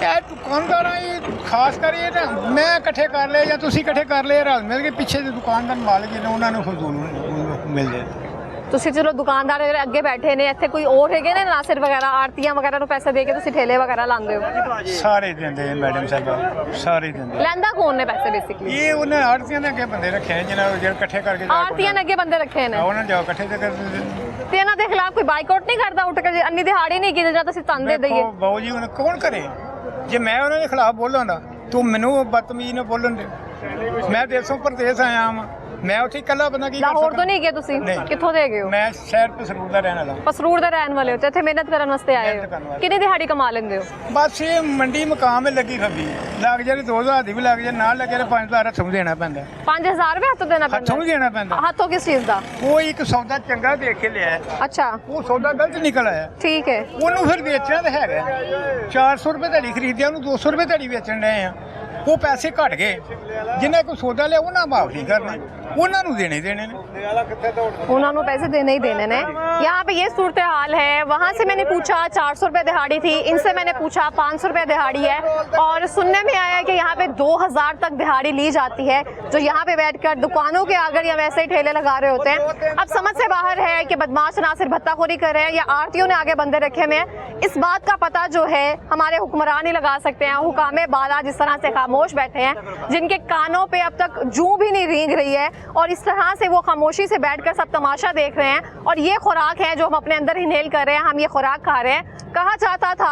ਇਹ ਦੁਕਾਨਦਾਰਾਂ ਇਹ ਖਾਸ ਕਰ ਇਹ ਨਾ ਮੈਂ ਇਕੱਠੇ ਕਰ ਲਏ ਜਾਂ ਤੁਸੀਂ ਇਕੱਠੇ ਕਰ ਲਏ, ਰਲ ਮਿਲ ਕੇ ਪਿੱਛੇ ਦੇ ਦੁਕਾਨਦਾਰ ਮਾਲਕ ਨੇ ਉਹਨਾਂ ਨੂੰ ਫਜ਼ੂਲ ਮਿਲ ਜਾਏ। ਤੁਸੀਂ ਚਲੋ ਦੁਕਾਨਦਾਰ ਜਿਹੜੇ ਅੱਗੇ ਬੈਠੇ ਨੇ, ਇੱਥੇ ਕੋਈ ਹੋਰ ਹੈਗੇ ਨੇ ਨਾਸਿਰ ਵਗੈਰਾ, ਆੜਤੀਆਂ ਵਗੈਰਾ ਨੂੰ ਪੈਸੇ ਦੇ ਕੇ ਤੁਸੀਂ ਠੇਲੇ ਵਗੈਰਾ ਲਾਉਂਦੇ ਹੋ? ਸਾਰੇ ਦਿੰਦੇ ਨੇ ਮੈਡਮ ਸਾਹਿਬ, ਸਾਰੇ ਦਿੰਦੇ। ਲੈਂਦਾ ਕੌਣ ਨੇ ਪੈਸੇ ਬੇਸਿਕਲੀ? ਇਹ ਉਹਨਾਂ ਆੜਤੀਆਂ ਦੇ ਅੱਗੇ ਬੰਦੇ ਰੱਖੇ ਨੇ ਜਿਹਨਾਂ ਜਿਹੜੇ ਇਕੱਠੇ ਕਰਕੇ ਆੜਤੀਆਂ ਨੇ ਅੱਗੇ ਬੰਦੇ ਰੱਖੇ ਨੇ, ਉਹਨਾਂ ਜਾਓ ਇਕੱਠੇ ਤੇ ਕਰਦੇ। ਤੇ ਇਹਨਾਂ ਦੇ ਖਿਲਾਫ ਕੋਈ ਬਾਈਕਾਟ ਨਹੀਂ ਕਰਦਾ ਉੱਠ ਕੇ? ਅੰਨੀ ਦਿਹਾੜੀ ਨਹੀਂ ਕੀਤੀ ਜਾਂ ਤੁਸੀਂ ਤੰਦੇ ਦਈਏ? ਬਾਊ ਜੀ ਹੁਣ ਕੌਣ ਕਰੇ? ਜੇ ਮੈਂ ਉਹਨਾਂ ਦੇ ਖਿਲਾਫ ਬੋਲਾਂਗਾ ਤੂੰ ਮੈਨੂੰ ਬਦਤਮੀਜ਼ ਨਾਲ ਬੋਲਣ ਦੇ। ਮੈਂ ਦੇਸੋਂ ਪ੍ਰਦੇਸ਼ ਆਇਆ ਹਾਂ, ਮੈਂ ਉੱਥੇ ਇਕੱਲਾ ਬੰਦਾ ਕੀ ਕਰ ਸਕਦਾ? ਲਾਹੌਰ ਤੋਂ ਨਹੀਂ ਗਏ ਤੁਸੀਂ? ਕਿੱਥੋਂ ਦੇ ਗਏ ਹੋ? ਮੈਂ ਸ਼ਹਿਰ ਪਸਰੂਰ ਦਾ ਰਹਿਣ ਵਾਲਾ। ਪਸਰੂਰ ਦੇ ਰਹਿਣ ਵਾਲੇ ਹੋ ਤੇ ਇੱਥੇ ਮਿਹਨਤ ਕਰਨ ਵਾਸਤੇ ਆਏ ਹੋ। ਕਿੰਨੀ ਦਿਹਾੜੀ ਕਮਾ ਲੈਂਦੇ ਹੋ? ਬਸ ਇਹ ਮੰਡੀ ਮਕਾਮ ਹੈ ਲੱਗੀ ਖੱਬੀ, ਲੱਗ ਜਾਏ 2000 ਦੀ ਵੀ ਲੱਗ ਜਾਏ, ਨਾਲ ਲੱਗੇ 5000 ਹੱਥੋਂ ਵੀ ਦੇਣਾ ਪੈਂਦਾ। 5000 ਰੁਪਏ ਹੱਥੋਂ ਦੇਣਾ ਪੈਂਦਾ? ਹੱਥੋਂ ਵੀ ਦੇਣਾ ਪੈਂਦਾ। ਹੱਥੋਂ ਕਿਸ ਚੀਜ਼ ਦਾ? ਉਹ ਇੱਕ ਸੌਦਾ ਚੰਗਾ ਦੇਖ ਕੇ ਲਿਆ, ਅੱਛਾ ਉਹ ਸੌਦਾ ਗਲਤ ਨਿਕਲ ਆਇਆ, ਠੀਕ ਹੈ। ਉਹਨੂੰ ਫਿਰ ਵੇਚਣਾ ਤਾਂ ਹੈਗਾ। 400 ਰੁਪਏ ਧੜੀ ਖਰੀਦਿਆ, ਉਹਨੂੰ 200 ਰੁਪਏ ਧੜੀ ਵੇਚਣ ਰਹੇ ਆ। ਉਹ ਪੈਸੇ ਘਟ ਗਏ, ਜਿੰਨਾ ਕੋਈ ਸੌਦਾ ਲਿਆ ਉਹਨਾਂ ਮਾਫ नहीं करने, उन्होंने देने देने उन्होंने पैसे देने ही देने ने। यहाँ पे ये सूरत हाल है। वहाँ से मैंने पूछा 400 रुपये दिहाड़ी थी, इनसे मैंने पूछा 500 रुपये दिहाड़ी है, और सुनने में आया कि यहाँ पे 2000 तक दिहाड़ी ली जाती है, जो यहाँ पे बैठकर दुकानों के आगे या वैसे ही ठेले लगा रहे होते हैं। अब समझ से बाहर है कि बदमाश नासिर भत्ताखोरी कर रहे हैं या आरतीयों ने आगे बंदे रखे हुए हैं। इस बात का पता जो है हमारे हुक्मरान ही लगा सकते हैं। हुकामे बाला जिस तरह से खामोश बैठे हैं, जिनके कानों पे अब तक जूं भी नहीं रेंग रही है, और इस तरह से वो खामोशी से बैठकर सब तमाशा देख रहे हैं, और ये खुराक है जो हम अपने अंदर इनहेल कर रहे हैं, हम ये खुराक खा रहे हैं। कहा जाता था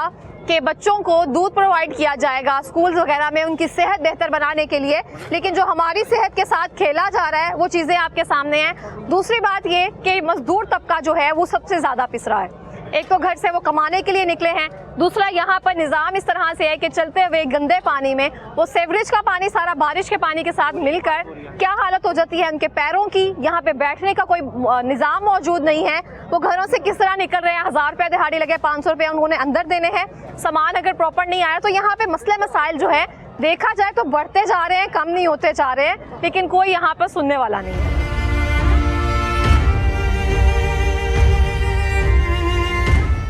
कि बच्चों को दूध प्रोवाइड किया जाएगा स्कूल वगैरह में उनकी सेहत बेहतर बनाने के लिए, लेकिन जो हमारी सेहत के साथ खेला जा रहा है वो चीज़ें आपके सामने हैं। दूसरी बात ये कि मजदूर तबका जो है वो सबसे ज़्यादा पिस रहा है। एक तो घर से वो कमाने के लिए निकले हैं, दूसरा यहाँ पर निज़ाम इस तरह से है कि चलते हुए गंदे पानी में वो सेवरेज का पानी सारा बारिश के पानी के साथ मिलकर क्या हालत हो जाती है उनके पैरों की। यहाँ पे बैठने का कोई निज़ाम मौजूद नहीं है। वो घरों से किस तरह निकल रहे हैं, 1000 रुपये दिहाड़ी लगे, 500 रुपये उन्होंने अंदर देने हैं, सामान अगर प्रॉपर नहीं आया। तो यहाँ पे मसले मसाइल जो है देखा जाए तो बढ़ते जा रहे हैं, कम नहीं होते जा रहे हैं, लेकिन कोई यहाँ पर सुनने वाला नहीं है।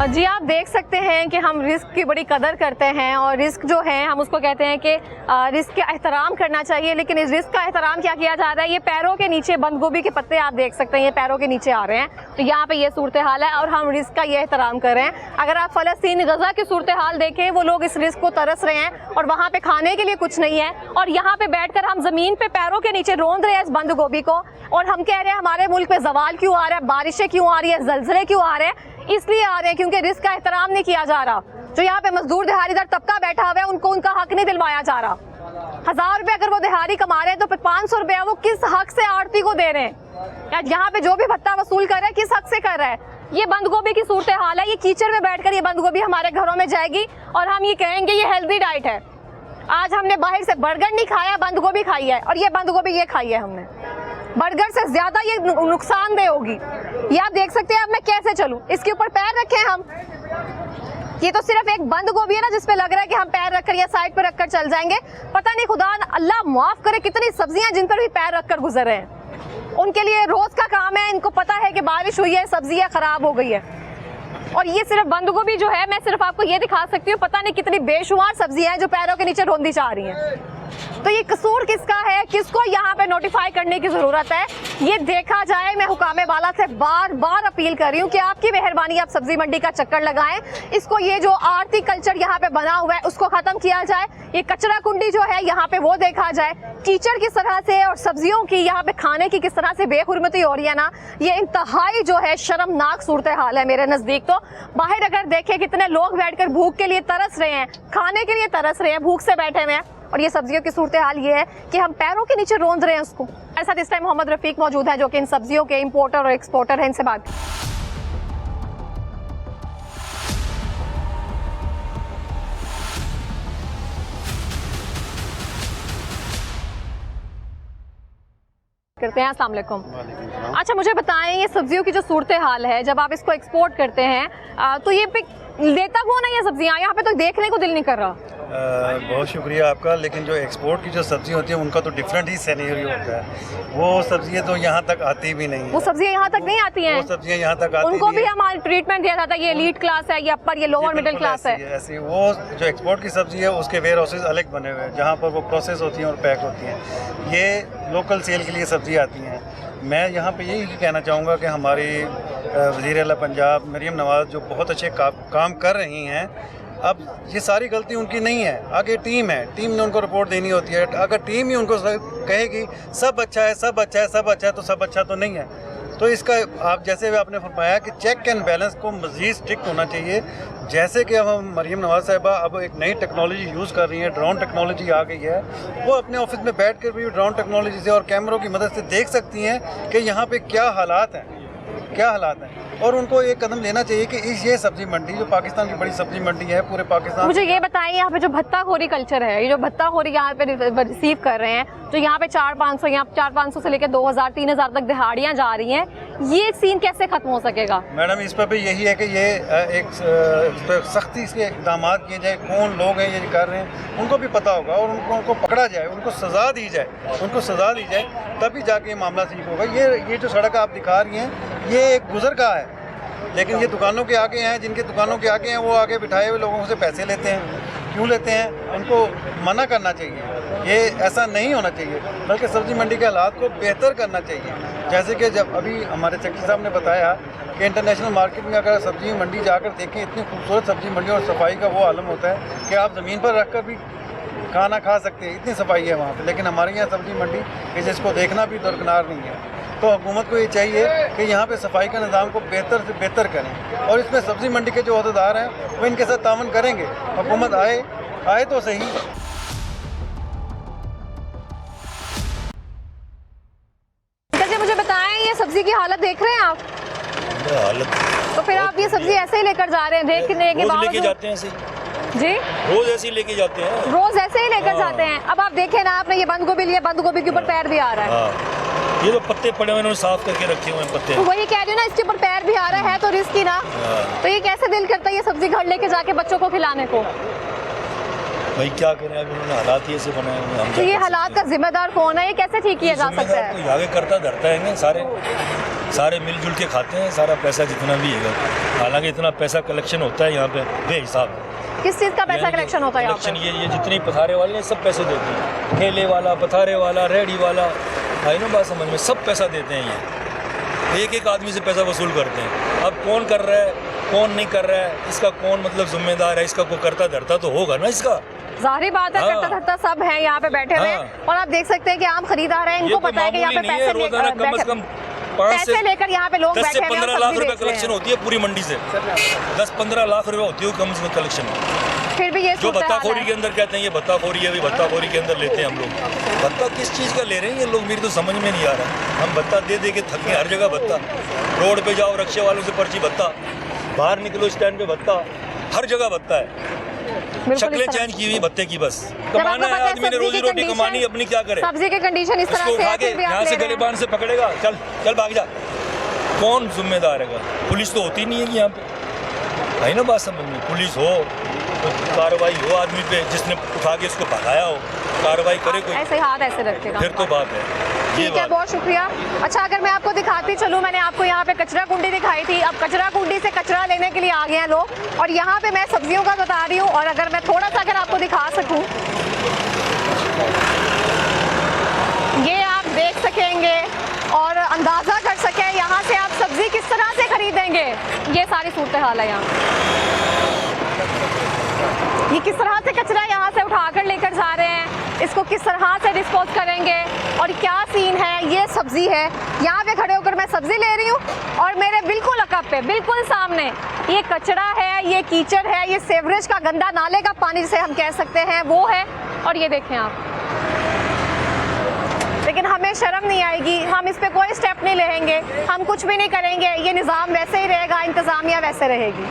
जी आप देख सकते हैं कि हम रिस्क की बड़ी कदर करते हैं और रिस्क जो है हम उसको कहते हैं कि रिस्क का एहतराम करना चाहिए, लेकिन इस रिस्क का एहतराम क्या किया जा रहा है। ये पैरों के नीचे बंद गोभी के पत्ते आप देख सकते हैं, ये पैरों के नीचे आ रहे हैं। तो यहाँ पे ये सूरत हाल है और हम रिस्क का ये एहतराम कर रहे हैं। अगर आप फ़लस्तीन गज़ा की सूरत हाल देखें, वो लोग इस रिस्क को तरस रहे हैं और वहाँ पे खाने के लिए कुछ नहीं है, और यहाँ पे बैठकर हम ज़मीन पे पैरों के नीचे रोंद रहे हैं इस बंद गोभी को, और हम कह रहे हैं हमारे मुल्क में जवाल क्यों आ रहा है, बारिशें क्यों आ रही है, ज़लज़ले क्यों आ रहे हैं। इसलिए आ रहे हैं क्योंकि रिस्क का एहतराम नहीं किया जा रहा। जो यहाँ पे मजदूर दिहाड़ीदार तबका बैठा हुआ है उनको उनका हक नहीं दिलवाया जा रहा। 1000 रुपये अगर वो दिहाड़ी कमा रहे हैं तो 500 रुपया वो किस हक से आड़ती को दे रहे हैं, या यहाँ पे जो भी भत्ता वसूल कर रहा है किस हक से कर रहा है। ये बंद गोभी की सूरत हाल है। ये कीचड़ में बैठकर ये बंद गोभी हमारे घरों में जाएगी और हम ये कहेंगे ये हेल्दी डाइट है। आज हमने बाहर से बर्गर नहीं खाया, बंद गोभी खाई है, और ये बंद गोभी ये खाई है हमने। बर्गर से ज्यादा ये नुकसानदेह होगी। ये आप देख सकते हैं। अब मैं कैसे चलूं, इसके ऊपर पैर रखें हम। ये तो सिर्फ एक बंद गोभी है ना जिसपे लग रहा है कि हम पैर रखकर या साइड पर रखकर चल जाएंगे। पता नहीं, खुदा अल्लाह माफ करे, कितनी सब्जियां जिन पर भी पैर रखकर गुजर रहे हैं। उनके लिए रोज का काम है, इनको पता है कि बारिश हुई है, सब्जियां खराब हो गई है। और ये सिर्फ बंद गोभी जो है, मैं सिर्फ आपको ये दिखा सकती हूँ, पता नहीं कितनी बेशुमार सब्जियां हैं जो पैरों के नीचे रोंदी जा रही हैं। तो ये कसूर किसका है, किसको यहाँ पे नोटिफाई करने की जरूरत है, ये देखा जाए। मैं हुकामे वाला से बार बार अपील कर रही हूँ कि आपकी मेहरबानी आप सब्जी मंडी का चक्कर लगाएं। इसको ये जो आरती कल्चर यहाँ पे बना हुआ है उसको खत्म किया जाए। ये कचरा कुंडी जो है यहाँ पे वो देखा जाए। कीचड़ किस तरह से और सब्जियों की यहाँ पे खाने की किस तरह से बेहुरमती हो रही है ना, ये इंतहाई जो है शर्मनाक सूरत हाल है मेरे नजदीक। तो बाहर अगर देखें कितने लोग बैठकर भूख के लिए तरस रहे हैं, खाने के लिए तरस रहे हैं, भूख से बैठे हुए हैं, और ये सब्जियों की सूरत हाल ये है कि हम पैरों के नीचे रोंद रहे हैं उसको। हमारे साथ इस टाइम मोहम्मद रफीक मौजूद है जो कि इन सब्जियों के इंपोर्टर और एक्सपोर्टर हैं। इनसे बात करते हैं। अस्सलाम वालेकुम। अच्छा, मुझे बताएं, ये सब्जियों की जो सूरत हाल है, जब आप इसको एक्सपोर्ट करते हैं तो ये लेता कौन है ये सब्जियां? यहाँ पे तो देखने को दिल नहीं कर रहा। बहुत शुक्रिया आपका, लेकिन जो एक्सपोर्ट की जो सब्जी होती है उनका तो डिफरेंट ही सिनेरियो होता है। वो सब्जियां तो यहाँ तक आती भी नहीं है। वो सब्जियां यहाँ तक नहीं आती हैं। वो सब्जियां यहाँ तक आती उनको भी हमारा ट्रीटमेंट दिया जाता है, ये एलीट क्लास है, ये अपर, ये लोअर मिडिल क्लास है। ऐसी वो जो एक्सपोर्ट की सब्जी है उसके वेयर हाउसेज अलग बने हुए हैं जहाँ पर वो प्रोसेस होती हैं और पैक होती हैं। ये लोकल सेल के लिए सब्जी आती हैं। मैं यहाँ पे यही कहना चाहूँगा कि हमारी वज़ीर आला पंजाब मरीम नवाज़ जो बहुत अच्छे काम कर रही हैं, अब ये सारी गलती उनकी नहीं है, आगे टीम है, टीम ने उनको रिपोर्ट देनी होती है। अगर टीम ही उनको कहेगी सब अच्छा है, सब अच्छा है, सब अच्छा है, तो सब अच्छा तो नहीं है। तो इसका आप जैसे आपने फरमाया कि चेक एंड बैलेंस को मज़ीद स्ट्रिक्ट होना चाहिए। जैसे कि अब हम मरीम नवाज़ साहिबा अब एक नई टेक्नोलॉजी यूज़ कर रही हैं, ड्रोन टेक्नोलॉजी आ गई है, वो अपने ऑफिस में बैठ कर भी ड्रोन टेक्नोलॉजी से और कैमरों की मदद से देख सकती हैं कि यहाँ पे क्या हालात हैं, क्या हालात हैं। और उनको एक कदम लेना चाहिए कि ये सब्जी मंडी जो पाकिस्तान की बड़ी सब्जी मंडी है पूरे पाकिस्तान। मुझे ये बताइए, यहाँ पे जो भत्ताखोरी कल्चर है, ये जो भत्ताखोरी यहाँ पे रिसीव कर रहे हैं, जो यहाँ पे 400-500 यहाँ 400-500 से लेकर 2000-3000 तक दिहाड़ियाँ जा रही हैं, ये सीन कैसे खत्म हो सकेगा? मैडम, इस पर भी यही है कि ये एक सख्ती से इक़दाम किए जाए। कौन लोग हैं ये कर रहे हैं उनको भी पता होगा और उनको पकड़ा जाए, उनको सज़ा दी जाए, तभी जाके ये मामला ठीक होगा। ये जो सड़क आप दिखा रही हैं ये एक गुज़रगाह है, लेकिन ये दुकानों के आगे हैं, जिनके दुकानों के आगे हैं वो आगे बिठाए हुए लोगों से पैसे लेते हैं। क्यों लेते हैं? उनको मना करना चाहिए। ये ऐसा नहीं होना चाहिए, बल्कि सब्ज़ी मंडी के हालात को बेहतर करना चाहिए। जैसे कि जब अभी हमारे सेक्रेटरी साहब ने बताया कि इंटरनेशनल मार्केट में अगर सब्ज़ी मंडी जाकर देखें, इतनी खूबसूरत सब्ज़ी मंडी और सफाई का वो आलम होता है कि आप ज़मीन पर रख कर भी खाना खा सकते हैं, इतनी सफाई है वहाँ पर। लेकिन हमारे यहाँ सब्ज़ी मंडी कि जिसको देखना भी दरकिनार नहीं है। तो हुकूमत को ये चाहिए कि यहाँ पे सफाई का निज़ाम को बेहतर से बेहतर करें, और इसमें सब्ज़ी मंडी के जो अहदेदार हैं वो इनके साथ तावन करेंगे। हुकूमत आए तो सही। मुझे बताएं, ये सब्जी की हालत देख रहे हैं आप? है हालत। तो फिर आप ये सब्जी ऐसे ही लेकर जा रहे हैं देखने के रोज लेके बावजूद? जाते हैं ऐसे ही। जी रोज ऐसे ही लेके जाते हैं। रोज ऐसे ही लेकर हाँ। जाते हैं। अब आप देखें ना, आपने ये बंद गोभी लिया, बंद गोभी के ऊपर पैर भी आ रहा है। हाँ, ये तो पत्ते पड़े हुए इन्होंने साफ करके रखे हुए हैं पत्ते। तो वही कह रही हूँ ना, इसके ऊपर पैर भी आ रहा है तो रिस्क ही ना। हाँ। तो ये कैसे दिल करता है ये सब्जी घर लेके जाके बच्चों को खिलाने को? भाई क्या करें, अब उन्होंने हालात ही ऐसे बनाए हुए हैं, हम तो क्या ये कर हालात सकते का जिम्मेदार कौन है? ये कैसे ठीक किया हैं? जा सकता जिम्मेदार है? तो आगे करता धरता है सारे मिलजुल के खाते हैं सारा पैसा जितना भी है। हालांकि इतना पैसा कलेक्शन होता है यहाँ पे बेहिसाब। किस चीज का पैसा कलेक्शन होता है यहाँ कलेक्शन पे? ये जितने पथारे वाले हैं सब पैसे देते हैं। ठेले वाला, पथारे वाला, रेहड़ी वाला, भाई ना बात समझ में, सब पैसा देते हैं ये। एक एक आदमी से पैसा वसूल करते हैं। अब कौन कर रहा है कौन नहीं कर रहा है, इसका कौन मतलब जिम्मेदार है? इसका कोई करता धरता तो होगा ना इसका। जाहिर बात है, हाँ। करता धरता सब है यहाँ पे बैठे हुए। हाँ। और आप देख सकते हैं कि आम खरीदार हैं, इनको पता है कि यहाँ पे पैसे रोजाना कम से कम 5 से पैसे लेकर यहाँ पे लोग 10 से बैठे हुए हैं 15 और लाख सब्जी रुपए बेच रहे कलेक्शन हैं। होती है पूरी मंडी से। 10-15 लाख रुपए होती है कम से कम कलेक्शन। फिर भी ये जो सूरत हाल भत्ताखोरी है। के अंदर कहते हैं ये भत्ताखोरी है, भत्ताखोरी के अंदर लेते हैं हम लोग। भत्ता किस चीज़ का ले रहे हैं ये लोग, मेरी तो समझ में नहीं आ रहा। हम भत्ता दे दे के थक गए, हर जगह भत्ता। रोड पे जाओ रिक्शे वालों से पर्ची भत्ता, बाहर निकलो स्टैंड पे भत्ता, हर जगह भत्ता है। बिल्कुल इस शक्लें तरह चेंज की हुई भत्ते की बस। जब कमाना आपको है पता है आदमी ने, सब्जी रोजी की रोटी condition- कमानी, अपनी क्या करे। सब्जी की कंडीशन इस तरह इसको से उठा है, के फिर भी आप यहाँ से ले रहे हैं। गलेबान से पकड़ेगा, चल चल भाग जा। कौन जिम्मेदार है? पुलिस तो होती नहीं है यहाँ पे, है ना बात समझ में। पुलिस हो तो कार्रवाई हो आदमी पे, जिसने उठा के उसको भगाया हो कार्रवाई करे कोई, ऐसे हाथ ऐसे रखेगा। फिर तो बात है। ये ठीक है, बात बहुत शुक्रिया। अच्छा, अगर मैं आपको दिखाती चलूँ, मैंने आपको यहाँ पे कचरा कुंडी दिखाई थी। अब कचरा कुंडी से कचरा लेने के लिए आ गए हैं लोग, और यहाँ पे मैं सब्जियों का बता रही हूँ। और अगर मैं थोड़ा सा अगर आपको दिखा सकूँ, ये आप देख सकेंगे और अंदाज़ा कर सकें यहाँ से आप सब्जी किस तरह से खरीदेंगे। ये सारी सूरत हाल है यहाँ। ये किस तरह से कचरा यहाँ से उठाकर लेकर जा रहे हैं, इसको किस तरह से डिस्पोज करेंगे और क्या सीन है। ये सब्जी है, यहाँ पे खड़े होकर मैं सब्जी ले रही हूँ और मेरे बिल्कुल अकब पे, बिल्कुल सामने ये कचरा है, ये कीचड़ है, ये सेवरेज का गंदा नाले का पानी जिसे हम कह सकते हैं वो है। और ये देखें आप, लेकिन हमें शर्म नहीं आएगी, हम इस पे कोई स्टेप नहीं लेंगे, हम कुछ भी नहीं करेंगे। ये निज़ाम वैसे ही रहेगा, इंतज़ामिया वैसे रहेगी।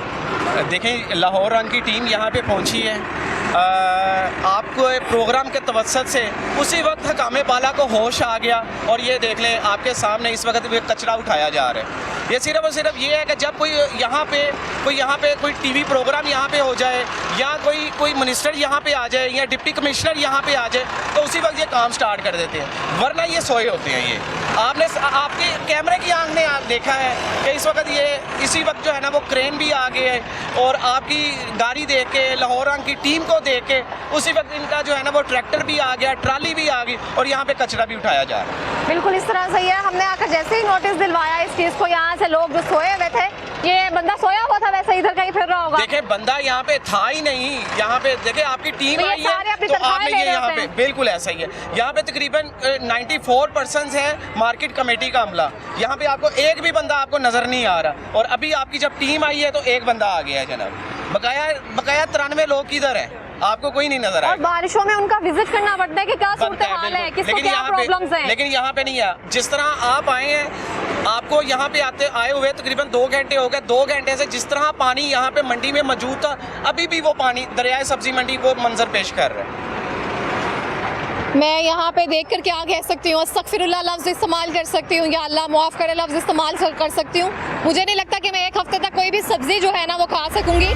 देखें, लाहौर रन की टीम यहाँ पे पहुँची है। आपको प्रोग्राम के तवस्सुत से उसी वक्त हकामे बाला को होश आ गया और ये देख लें आपके सामने इस वक्त भी कचरा उठाया जा रहा है। ये सिर्फ और सिर्फ ये है कि जब कोई यहाँ पे कोई टीवी प्रोग्राम यहाँ पे हो जाए या कोई मिनिस्टर यहाँ पे आ जाए या डिप्टी कमिश्नर यहाँ पे आ जाए तो उसी वक्त ये काम स्टार्ट कर देते हैं, वरना ये सोए होते हैं। ये आपके कैमरे की आंख ने आप देखा है कि इस वक्त ये इसी वक्त जो है ना वो क्रेन भी आ गए है और आपकी गाड़ी देख के, लाहौर रंग की टीम को देख के उसी वक्त इनका जो है ना वो ट्रैक्टर भी आ गया, ट्राली भी आ गई और यहाँ पे कचरा भी उठाया जा रहा है। बिल्कुल इस तरह से ही है। हमने आकर जैसे ही नोटिस दिलवाया इस चीज़ को, यहाँ से लोग जो सोए हुए थे, ये बंदा सोया हुआ था वैसे इधर कहीं फिर रहा होगा। देखे बंदा यहाँ पे था ही नहीं। यहाँ पे देखे आपकी टीम तो ये आई सारे है अपनी तो तनख्वाहें आपने ले ये रहे यहाँ होते पे हैं। बिल्कुल ऐसा ही है। यहाँ पे तकरीबन 94% है मार्केट कमेटी का अमला। यहाँ पे आपको एक भी बंदा आपको नजर नहीं आ रहा और अभी आपकी जब टीम आई है तो एक बंदा आ गया है जनाब। बकाया 93 लोग किधर है, आपको कोई नहीं नजर आया। और बारिशों में उनका विजिट करना पड़ता है कि क्या सूरत हाल है, किसको क्या प्रॉब्लम्स हैं। लेकिन यहाँ पे नहीं है। जिस तरह आप आए हैं, आपको यहाँ पे आए हुए तकरीबन 2 घंटे हो गए। 2 घंटे से जिस तरह पानी यहाँ पे मंडी में मौजूद था, अभी भी वो पानी दरियाए सब्जी मंडी को मंजर पेश कर रहा है। मैं यहाँ पे देख कर क्या कह सकती हूँ, अस्तगफिरुल्लाह लफ्ज़ इस्तेमाल कर सकती हूँ, या अल्लाह माफ़ करे लफ्ज़ इस्तेमाल कर सकती हूँ। मुझे नहीं लगता कि मैं एक हफ्ते तक कोई भी सब्ज़ी जो है ना वो खा सकूँगी।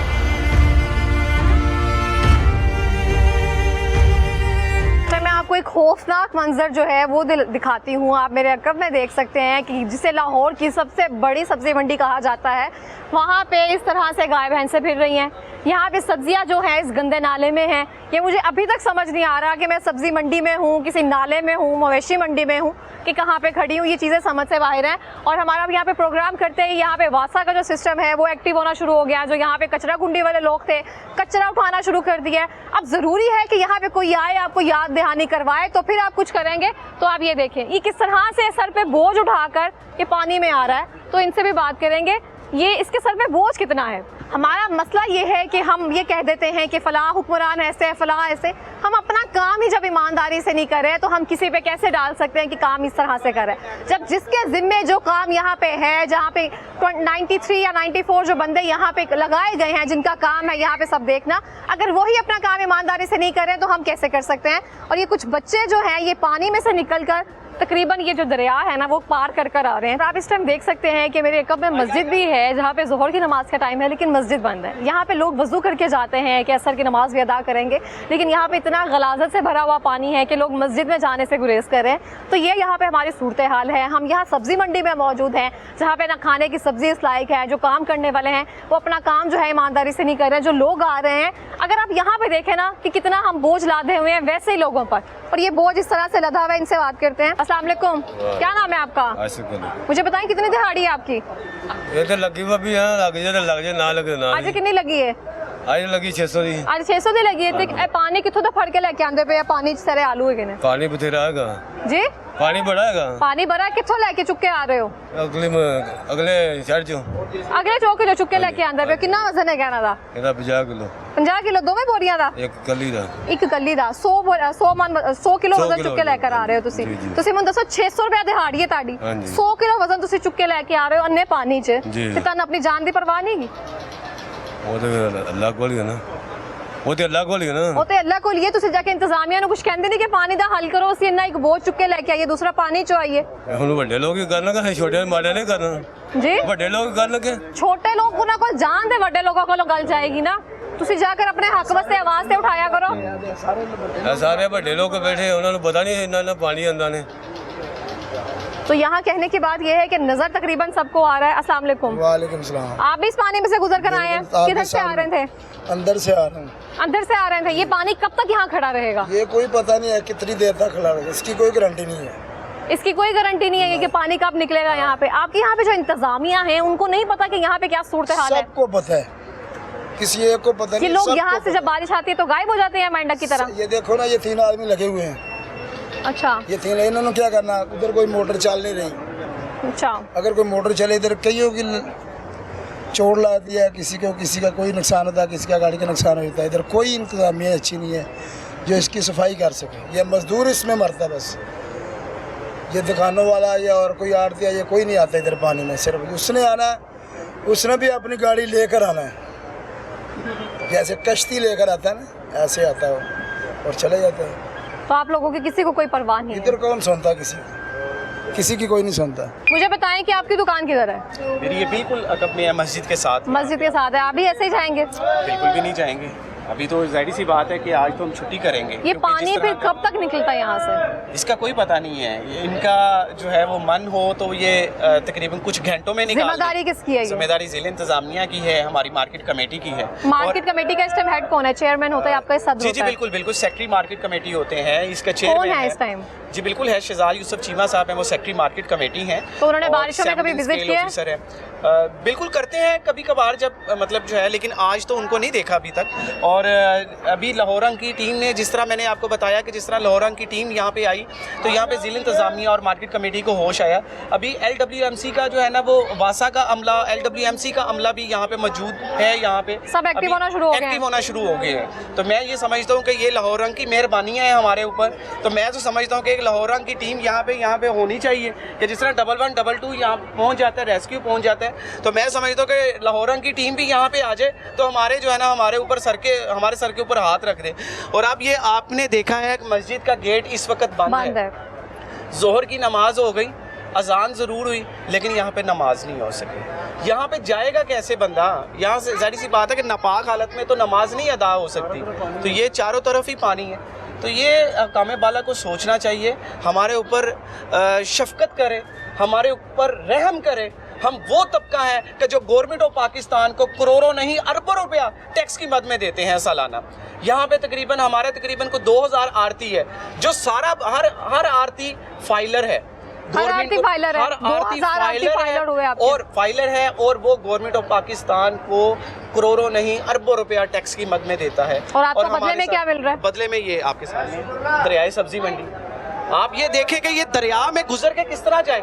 मैं आपको एक खौफनाक मंजर जो है वो दिखाती हूँ। आप मेरे अकब में देख सकते हैं कि जिसे लाहौर की सबसे बड़ी सब्ज़ी मंडी कहा जाता है, वहाँ पे इस तरह से गाय भैंसें फिर रही हैं। यहाँ पे सब्जियाँ जो हैं इस गंदे नाले में हैं। ये मुझे अभी तक समझ नहीं आ रहा कि मैं सब्ज़ी मंडी में हूँ, किसी नाले में हूँ, मवेशी मंडी में हूँ, कि कहाँ पे खड़ी हूँ। ये चीज़ें समझ से बाहर हैं। और हमारा यहाँ पे प्रोग्राम करते ही यहाँ पे वासा का जो सिस्टम है वो एक्टिव होना शुरू हो गया। जो यहाँ पे कचरा कुंडी वाले लोग थे, कचरा उठाना शुरू कर दिया। अब ज़रूरी है कि यहाँ पे कोई आए, आपको याद दहानी करवाए, तो फिर आप कुछ करेंगे। तो आप ये देखें, ये किस तरह से सर पे बोझ उठाकर ये पानी में आ रहा है। तो इनसे भी बात करेंगे, ये इसके सर पे बोझ कितना है। हमारा मसला ये है कि हम ये कह देते हैं कि फ़लाँ हुक्मरान ऐसे है, फ़लाँ ऐसे। हम अपना काम ही जब ईमानदारी से नहीं कर रहे हैं तो हम किसी पे कैसे डाल सकते हैं कि काम इस तरह से करें? जब जिसके जिम्मे जो काम यहाँ पे है, जहाँ पे 93 या 94 जो बंदे यहाँ पे लगाए गए हैं जिनका काम है यहाँ पे सब देखना, अगर वही अपना काम ईमानदारी से नहीं करें तो हम कैसे कर सकते हैं? और ये कुछ बच्चे जो हैं ये पानी में से निकल कर तकरीबन ये जो दरिया है ना वो पार कर कर आ रहे हैं। तो आप इस टाइम देख सकते हैं कि मेरे कब में मस्जिद भी है जहाँ पे ज़ोहर की नमाज़ का टाइम है लेकिन मस्जिद बंद है। यहाँ पे लोग वज़ू करके जाते हैं कि असर की नमाज़ भी अदा करेंगे, लेकिन यहाँ पे इतना गलाजत से भरा हुआ पानी है कि लोग मस्जिद में जाने से गुरेज कर रहे हैं। तो ये यहाँ पे हमारी सूरत हाल है। हम यहाँ सब्ज़ी मंडी में मौजूद हैं जहाँ पे ना खाने की सब्ज़ी इस लायक है, जो काम करने वाले हैं वो अपना काम जो है ईमानदारी से नहीं कर रहे हैं, जो लोग आ रहे हैं। अगर आप यहाँ पे देखें ना कि कितना हम बोझ लादे हुए हैं वैसे ही लोगों पर, और ये बोझ इस तरह से लदा हुआ है। इनसे बात करते हैं। अस्सलाम वालेकुम, क्या नाम है आपका? मुझे बताएं कितनी दिहाड़ी है आपकी? ये तो लगी भी है, लग जाए ना लगे ना। आज कितनी लगी है? आज लगी 600 दी। आज 600 दी लगी है। तो पानी कितों तो फड़ के लेके आंदे पे? पानी सारे आलू है किने? पानी बथेरा है जी, पानी बड़ा है। पानी भरा है, कितों लेके चुके आ रहे हो? अगले शहर चो, अगले चौक जो चुके लेके आंदे पे। कितना वजन है कहना दा? 50 किलो। 50 किलो दोवें बोरियां दा? एक कली दा। एक कली दा 100 किलो वजन चुके लेकर आ रहे हो तुसी। तुसी ਮੈਨੂੰ ਦੱਸੋ 600 रुपए दिहाड़ी है ताड़ी, 100 किलो वजन तुसी चुके लेके आ रहे हो अन्ने पानी च, ते तन अपनी जान दी परवाह नहीं की? वो तो अल्लाह कोल है ना, वो तो अल्लाह कोल है ना, वो तो अल्लाह कोल ही है। तुसी जाके इंतजामिया नु कुछ कहंदे नहीं कि पानी दा हल करो, ਅਸੀਂ ਇੰਨਾ ਇੱਕ बोझ चुके लेके आइए, दूसरा पानी चो आइए। ਹੁਣ ਵੱਡੇ ਲੋਕ ਹੀ ਕਰਨਾ ਕਿ ਛੋਟੇ ਮਾੜੇ ਨਹੀਂ ਕਰਨਾ जी? ਵੱਡੇ ਲੋਕ ਕਰਨਗੇ। छोटे लोग ਉਹਨਾਂ ਕੋਲ ਜਾਣ ਦੇ, ਵੱਡੇ ਲੋਕਾਂ ਕੋਲੋਂ ਗੱਲ ਜਾਏਗੀ ਨਾ। ਤੁਸੀਂ ਜਾकर अपने हक वास्ते आवाज ਤੇ उठाया करो। ਇਹ ਸਾਰੇ ਵੱਡੇ ਲੋਕ ਬੈਠੇ, ਉਹਨਾਂ ਨੂੰ ਪਤਾ ਨਹੀਂ ਇੰਨਾ ਪਾਣੀ ਆਂਦਾ ਨੇ। तो यहाँ कहने की बात यह है कि नजर तकरीबन सबको आ रहा है। अस्सलाम वालेकुम। वालेकुम सलाम। आप भी इस पानी में से गुजर कर आए हैं? किधर से आ रहे थे? अंदर से आ रहा हूँ। अंदर से आ रहे थे। ये पानी कब तक यहाँ खड़ा रहेगा? ये कोई पता नहीं है कितनी देर तक खड़ा रहेगा, इसकी कोई गारंटी नहीं है। इसकी कोई गारंटी नहीं है कि पानी कब निकलेगा यहाँ पे। आपके यहाँ पे जो इंतजामिया है उनको नहीं पता कि यहाँ पे क्या सूरत हाल है? सबको पता है, किसी एक को पता कि नहीं। लोग यहाँ से जब बारिश आती है तो गायब हो जाते हैं मेंढक की तरह। ये देखो ना, ये 3 आदमी लगे हुए हैं। अच्छा, ये 3, इन्होंने क्या करना? उधर कोई मोटर चल नहीं रही। अच्छा, अगर कोई मोटर चले, इधर कईयों की चोट ला दिया, किसी का कोई नुकसान होता है, किसी का गाड़ी का नुकसान होता है। इधर कोई इंतजामिया अच्छी नहीं है जो इसकी सफाई कर सके। ये मजदूर इसमें मरता है बस। ये दुकानों वाला या और कोई आड़ती है, ये कोई नहीं आता इधर पानी में। सिर्फ उसने आना है, उसने भी अपनी गाड़ी लेकर आना है, जैसे कश्ती लेकर आता है ना, ऐसे आता है और चले जाते हैं। तो आप लोगों की किसी को कोई परवाह नहीं है? इधर कौन सुनता? किसी की कोई नहीं सुनता। मुझे बताएं कि आपकी दुकान किधर है? मेरी ये बिल्कुल अदब में है, मस्जिद के साथ। मस्जिद के साथ है। आप भी ऐसे ही जाएंगे? बिल्कुल भी नहीं जाएंगे। अभी तो जाहिर सी बात है कि आज तो हम छुट्टी करेंगे। ये क्योंकि पानी जिस फिर तरह कब तक निकलता है यहाँ से? इसका कोई पता नहीं है। इनका जो है वो मन हो तो ये तकरीबन कुछ घंटों में निकाल। जिम्मेदारी किसकी है? जिम्मेदारी जिले इंतजामिया की है, हमारी मार्केट कमेटी की है। मार्केट कमेटी का इस टाइम हेड कौन है? चेयरमैन होता है आपका? सदर जी जी होता है? बिल्कुल बिल्कुल, सेक्रेटरी मार्केट कमेटी होते हैं। इसका कौन चेयरमैन है इस टाइम? जी बिल्कुल है, शहजाद यूसुफ चीमा साहब हैं, वो सेक्रेटरी मार्केट कमेटी हैं। तो उन्होंने और बारिशों में कभी 17 विजिट स्केल किया है? ऑफिसर है। बिल्कुल करते हैं कभी कभार जब मतलब जो है, लेकिन आज तो उनको नहीं देखा अभी तक। और अभी लाहौरंग की टीम ने, जिस तरह मैंने आपको बताया कि जिस तरह लाहौरंग की टीम यहाँ पे आई तो यहाँ पे जिला इंतजामिया और मार्केट कमेटी को होश आया। अभी LWMC का जो है ना वो वासा का अमला, LWMC का अमला भी यहाँ पे मौजूद है। यहाँ पे सब एक्टिव होना शुरू हो गए हैं। एक्टिव होना शुरू हो गए हैं। तो मैं ये समझता हूँ कि ये लाहौरंग की मेहरबानियाँ हैं हमारे ऊपर। तो मैं तो समझता हूँ कि एक लाहौरंग की टीम यहाँ पे होनी चाहिए कि जिस तरह 11 22 यहाँ पहुँच जाता है, रेस्क्यू पहुँच जाता है। तो मैं समझता हूँ कि लाहौरंग की टीम भी यहाँ पे आ जाए तो हमारे जो है ना हमारे सर के ऊपर हाथ रख दे। और अब ये आपने देखा है कि मस्जिद का गेट इस वक्त बंद है। जोहर की नमाज हो गई, अजान ज़रूर हुई, लेकिन यहाँ पे नमाज नहीं हो सकी। यहाँ पे जाएगा कैसे बंदा? यहाँ से जाहिर सी बात है कि नापाक हालत में तो नमाज नहीं अदा हो सकती। तो ये चारों तरफ ही पानी है। तो ये कामे बाला को सोचना चाहिए, हमारे ऊपर शफकत करे, हमारे ऊपर रहम करे। हम वो तबका है कि जो गवर्नमेंट ऑफ पाकिस्तान को करोड़ों नहीं अरबों रुपया टैक्स की मद में देते हैं सालाना। यहाँ पे तकरीबन को 2000 आरती है, जो सारा हर आरती फाइलर है। हर आरती फाइलर है, 2000 आरती फाइलर हुए आपके। और फाइलर है, और वो गवर्नमेंट ऑफ पाकिस्तान को करोड़ों नहीं अरबों रुपया टैक्स की मद में देता है। और आपको बदले में क्या मिल रहा है? बदले में ये आपके सामने दरियाए सब्जी मंडी, आप ये देखें कि ये दरिया में गुजर के किस तरह जाए।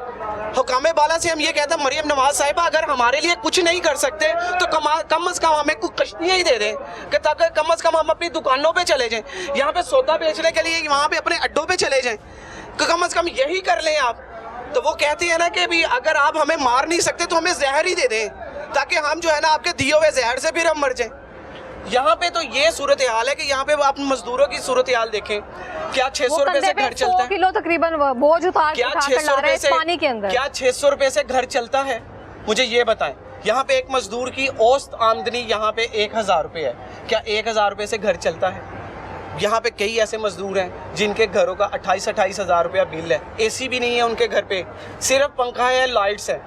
हुकामे बाला से हम ये कहते हैं मरियम नवाज साहिबा अगर हमारे लिए कुछ नहीं कर सकते तो कम से कम हमें कुछ कश्तियाँ ही दे दें कि ताकि कम से कम हम अपनी दुकानों पे चले जाएं, यहाँ पे सौदा बेचने के लिए वहाँ पे अपने अड्डों पे चले जाएं, कम से कम यही कर लें आप। तो वो कहते हैं ना कि भी अगर आप हमें मार नहीं सकते तो हमें जहर ही दे दें ताकि हम जो है ना आपके दिए हुए जहर से फिर हम मर जाएं। यहाँ पे तो ये सूरत हाल है कि यहाँ पे आप मजदूरों की सूरत हाल देखें, क्या 600 रुपए से घर चलता है, किलो तकरीबन बोझ उतार क्या कर 600 ला रहे रुपए हैं से पानी के अंदर, क्या 600 रुपए से घर चलता है? मुझे ये बताएं। यहाँ पे एक मजदूर की औसत आमदनी यहाँ पे 1000 रुपए है, क्या 1000 रुपए से घर चलता है? यहाँ पे कई ऐसे मजदूर हैं जिनके घरों का 28-28 हज़ार रुपया बिल है, एसी भी नहीं है उनके घर पे, सिर्फ पंखा है, लाइट्स है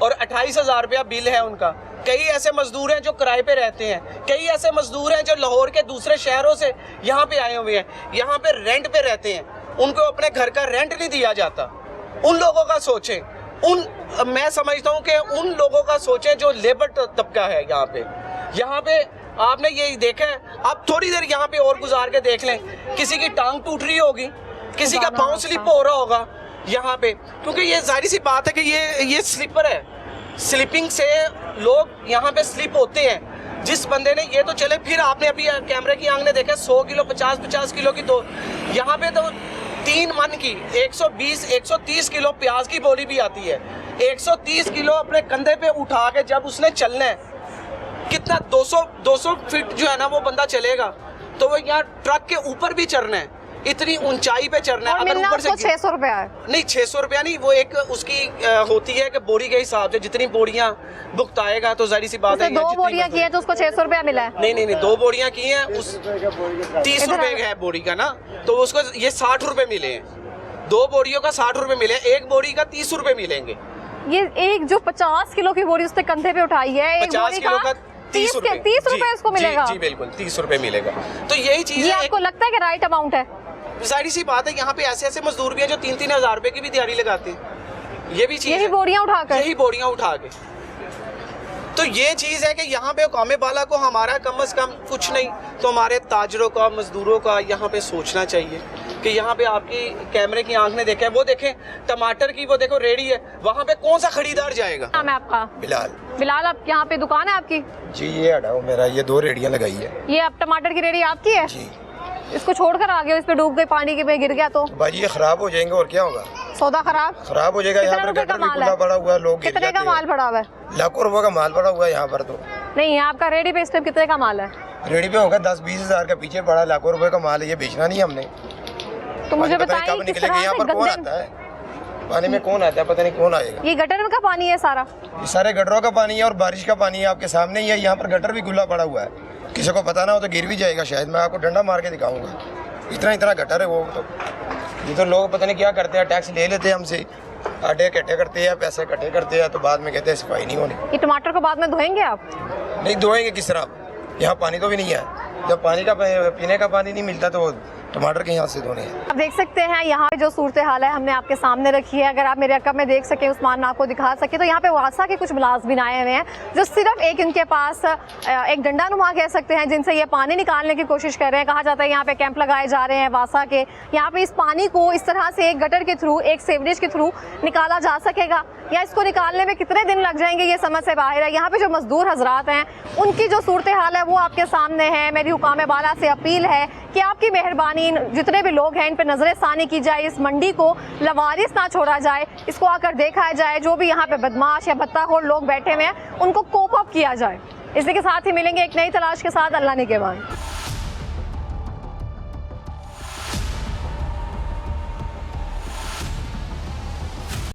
और 28 हज़ार रुपया बिल है उनका। कई ऐसे मजदूर हैं जो किराए पे रहते हैं, कई ऐसे मजदूर हैं जो लाहौर के दूसरे शहरों से यहाँ पे आए हुए हैं, यहाँ पे रेंट पे रहते हैं, उनको अपने घर का रेंट नहीं दिया जाता। उन लोगों का सोचें, मैं समझता हूँ कि उन लोगों का सोचें जो लेबर तबका है यहाँ पे आपने यही देखा है। आप थोड़ी देर यहाँ पे और गुजार के देख लें, किसी की टांग टूट रही होगी, किसी का पाँव स्लिप हो रहा होगा यहाँ पे, क्योंकि ये जाहिर सी बात है कि ये स्लीपर है, स्लीपिंग से लोग यहाँ पे स्लिप होते हैं। जिस बंदे ने ये तो चले, फिर आपने अभी कैमरे की आंख ने देखा 100 किलो 50-50 किलो की, तो यहाँ पे तो 3 मन की 120-130 किलो प्याज की बोरी भी आती है। 130 किलो अपने कंधे पे उठा के जब उसने चलना है, कितना 200 फीट जो है ना वो बंदा चलेगा, तो वो यहाँ ट्रक के ऊपर भी चढ़ना है, इतनी ऊंचाई पे चढ़ना है। अगर ऊपर से 600 रुपया है, नहीं 600 रुपया नहीं, वो एक उसकी होती है कि बोरी के हिसाब से जितनी बोरियां भुगताएगा तो जाहिर सी बात है। 2 बोरियां की है तो उसको 600 रुपया मिला है। नहीं 2 बोरियां की हैं, उस 30 रुपए है बोरी का ना, तो उसको ये 60 रुपए मिले हैं। 2 बोरियों का 60 रुपए मिले, एक बोरी का 30 रुपए मिलेंगे। ये एक जो 50 किलो की बोरी उसने कंधे पे उठाई है, एक 50 बोरी किलो का 30 रुपए उसको मिलेगा। जी बिल्कुल 30 रुपए मिलेगा। तो यही चीज ये है, आपको लगता है कि राइट अमाउंट है? जाहिर सी बात है यहाँ पे ऐसे मजदूर भी हैं जो 3-3 हज़ार रुपए की भी दिहाड़ी लगाते हैं। ये भी चीज यही बोरियां उठा के तो ये चीज़ है कि यहाँ पे हुकामे बाला को हमारा कम से कम कुछ नहीं तो हमारे ताजरों का, मजदूरों का यहाँ पे सोचना चाहिए कि यहाँ पे आपकी कैमरे की आंख ने देखा है, वो देखें टमाटर की, वो देखो रेडी है, वहाँ पे कौन सा खरीदार जाएगा? नाम है आपका? बिलाल, आप यहाँ पे दुकान है आपकी? जी ये हटाओ, मेरा ये 2 रेडियाँ लगाई है। ये आप टमाटर की रेडी आपकी है? जी। इसको छोड़कर आ गए, इस पे डूब गए, पानी के पे गिर गया तो भाई ये खराब हो जाएंगे और क्या होगा? सौदा खराब हो जाएगा। यहाँ पर गटर भी खुला पड़ा हुआ है, लोग कितने का माल पड़ा हुआ है? लाखों रुपए का माल पड़ा हुआ है यहाँ पर। तो नहीं, आपका रेडी पे इस टाइम कितने का माल है? रेडी पे होगा 10-20 हज़ार का पीछे पड़ा, लाखों रुपए का माल है, ये बेचना नहीं हमने। तो मुझे बताइए कब निकलेगा? यहाँ पर कौन आता है पानी में? कौन आता है? पता नहीं कौन आएगा। ये गटर का पानी है सारा? ये सारे गटरों का पानी है और बारिश का पानी है, आपके सामने ही है। यहाँ पर गटर भी खुला पड़ा हुआ है, किसी को पता ना हो तो गिर भी जाएगा शायद। मैं आपको डंडा मार के दिखाऊंगा, इतना गटर है वो। तो ये तो लोग पता नहीं क्या करते हैं, टैक्स ले लेते हैं हमसे, आटे इकट्ठे करते हैं, पैसे इकट्ठे करते हैं, तो बाद में कहते हैं सफाई नहीं होनी। ये टमाटर को बाद में धोएंगे आप? नहीं धोएंगे किस तरह, यहाँ पानी तो भी नहीं है। जब पानी का पीने का पानी नहीं मिलता तो टमाटर के यहाँ से धोने हैं। आप देख सकते हैं यहाँ पे जो सूरत हाल है हमने आपके सामने रखी है। अगर आप मेरे अकब में देख सके, उस्मान आपको दिखा सके, तो यहाँ पे वासा के कुछ मुलाजमिन आए हुए हैं जो सिर्फ एक इनके पास एक डंडा नुमा कह सकते हैं जिनसे ये पानी निकालने की कोशिश कर रहे हैं। कहा जाता है यहाँ पे कैंप लगाए जा रहे हैं वासा के, यहाँ पे इस पानी को इस तरह से एक गटर के थ्रू, एक सीवरेज के थ्रू निकाला जा सकेगा या इसको निकालने में कितने दिन लग जाएंगे ये समझ से बाहर है। यहाँ पे जो मजदूर हजरात हैं उनकी जो सूरत हाल है वो आपके सामने है। मेरी हुकामे बाला से अपील है कि आपकी मेहरबानी, जितने भी लोग हैं इन पर नजर सानी की जाए, इस मंडी को लवारिस ना छोड़ा जाए, इसको आकर देखा जाए। जो भी यहाँ पे बदमाश या भत्ताखोर लोग बैठे हुए हैं उनको कोप अप किया जाए। इसी के साथ ही मिलेंगे एक नई तलाश के साथ। अल्लाह ने के बाद।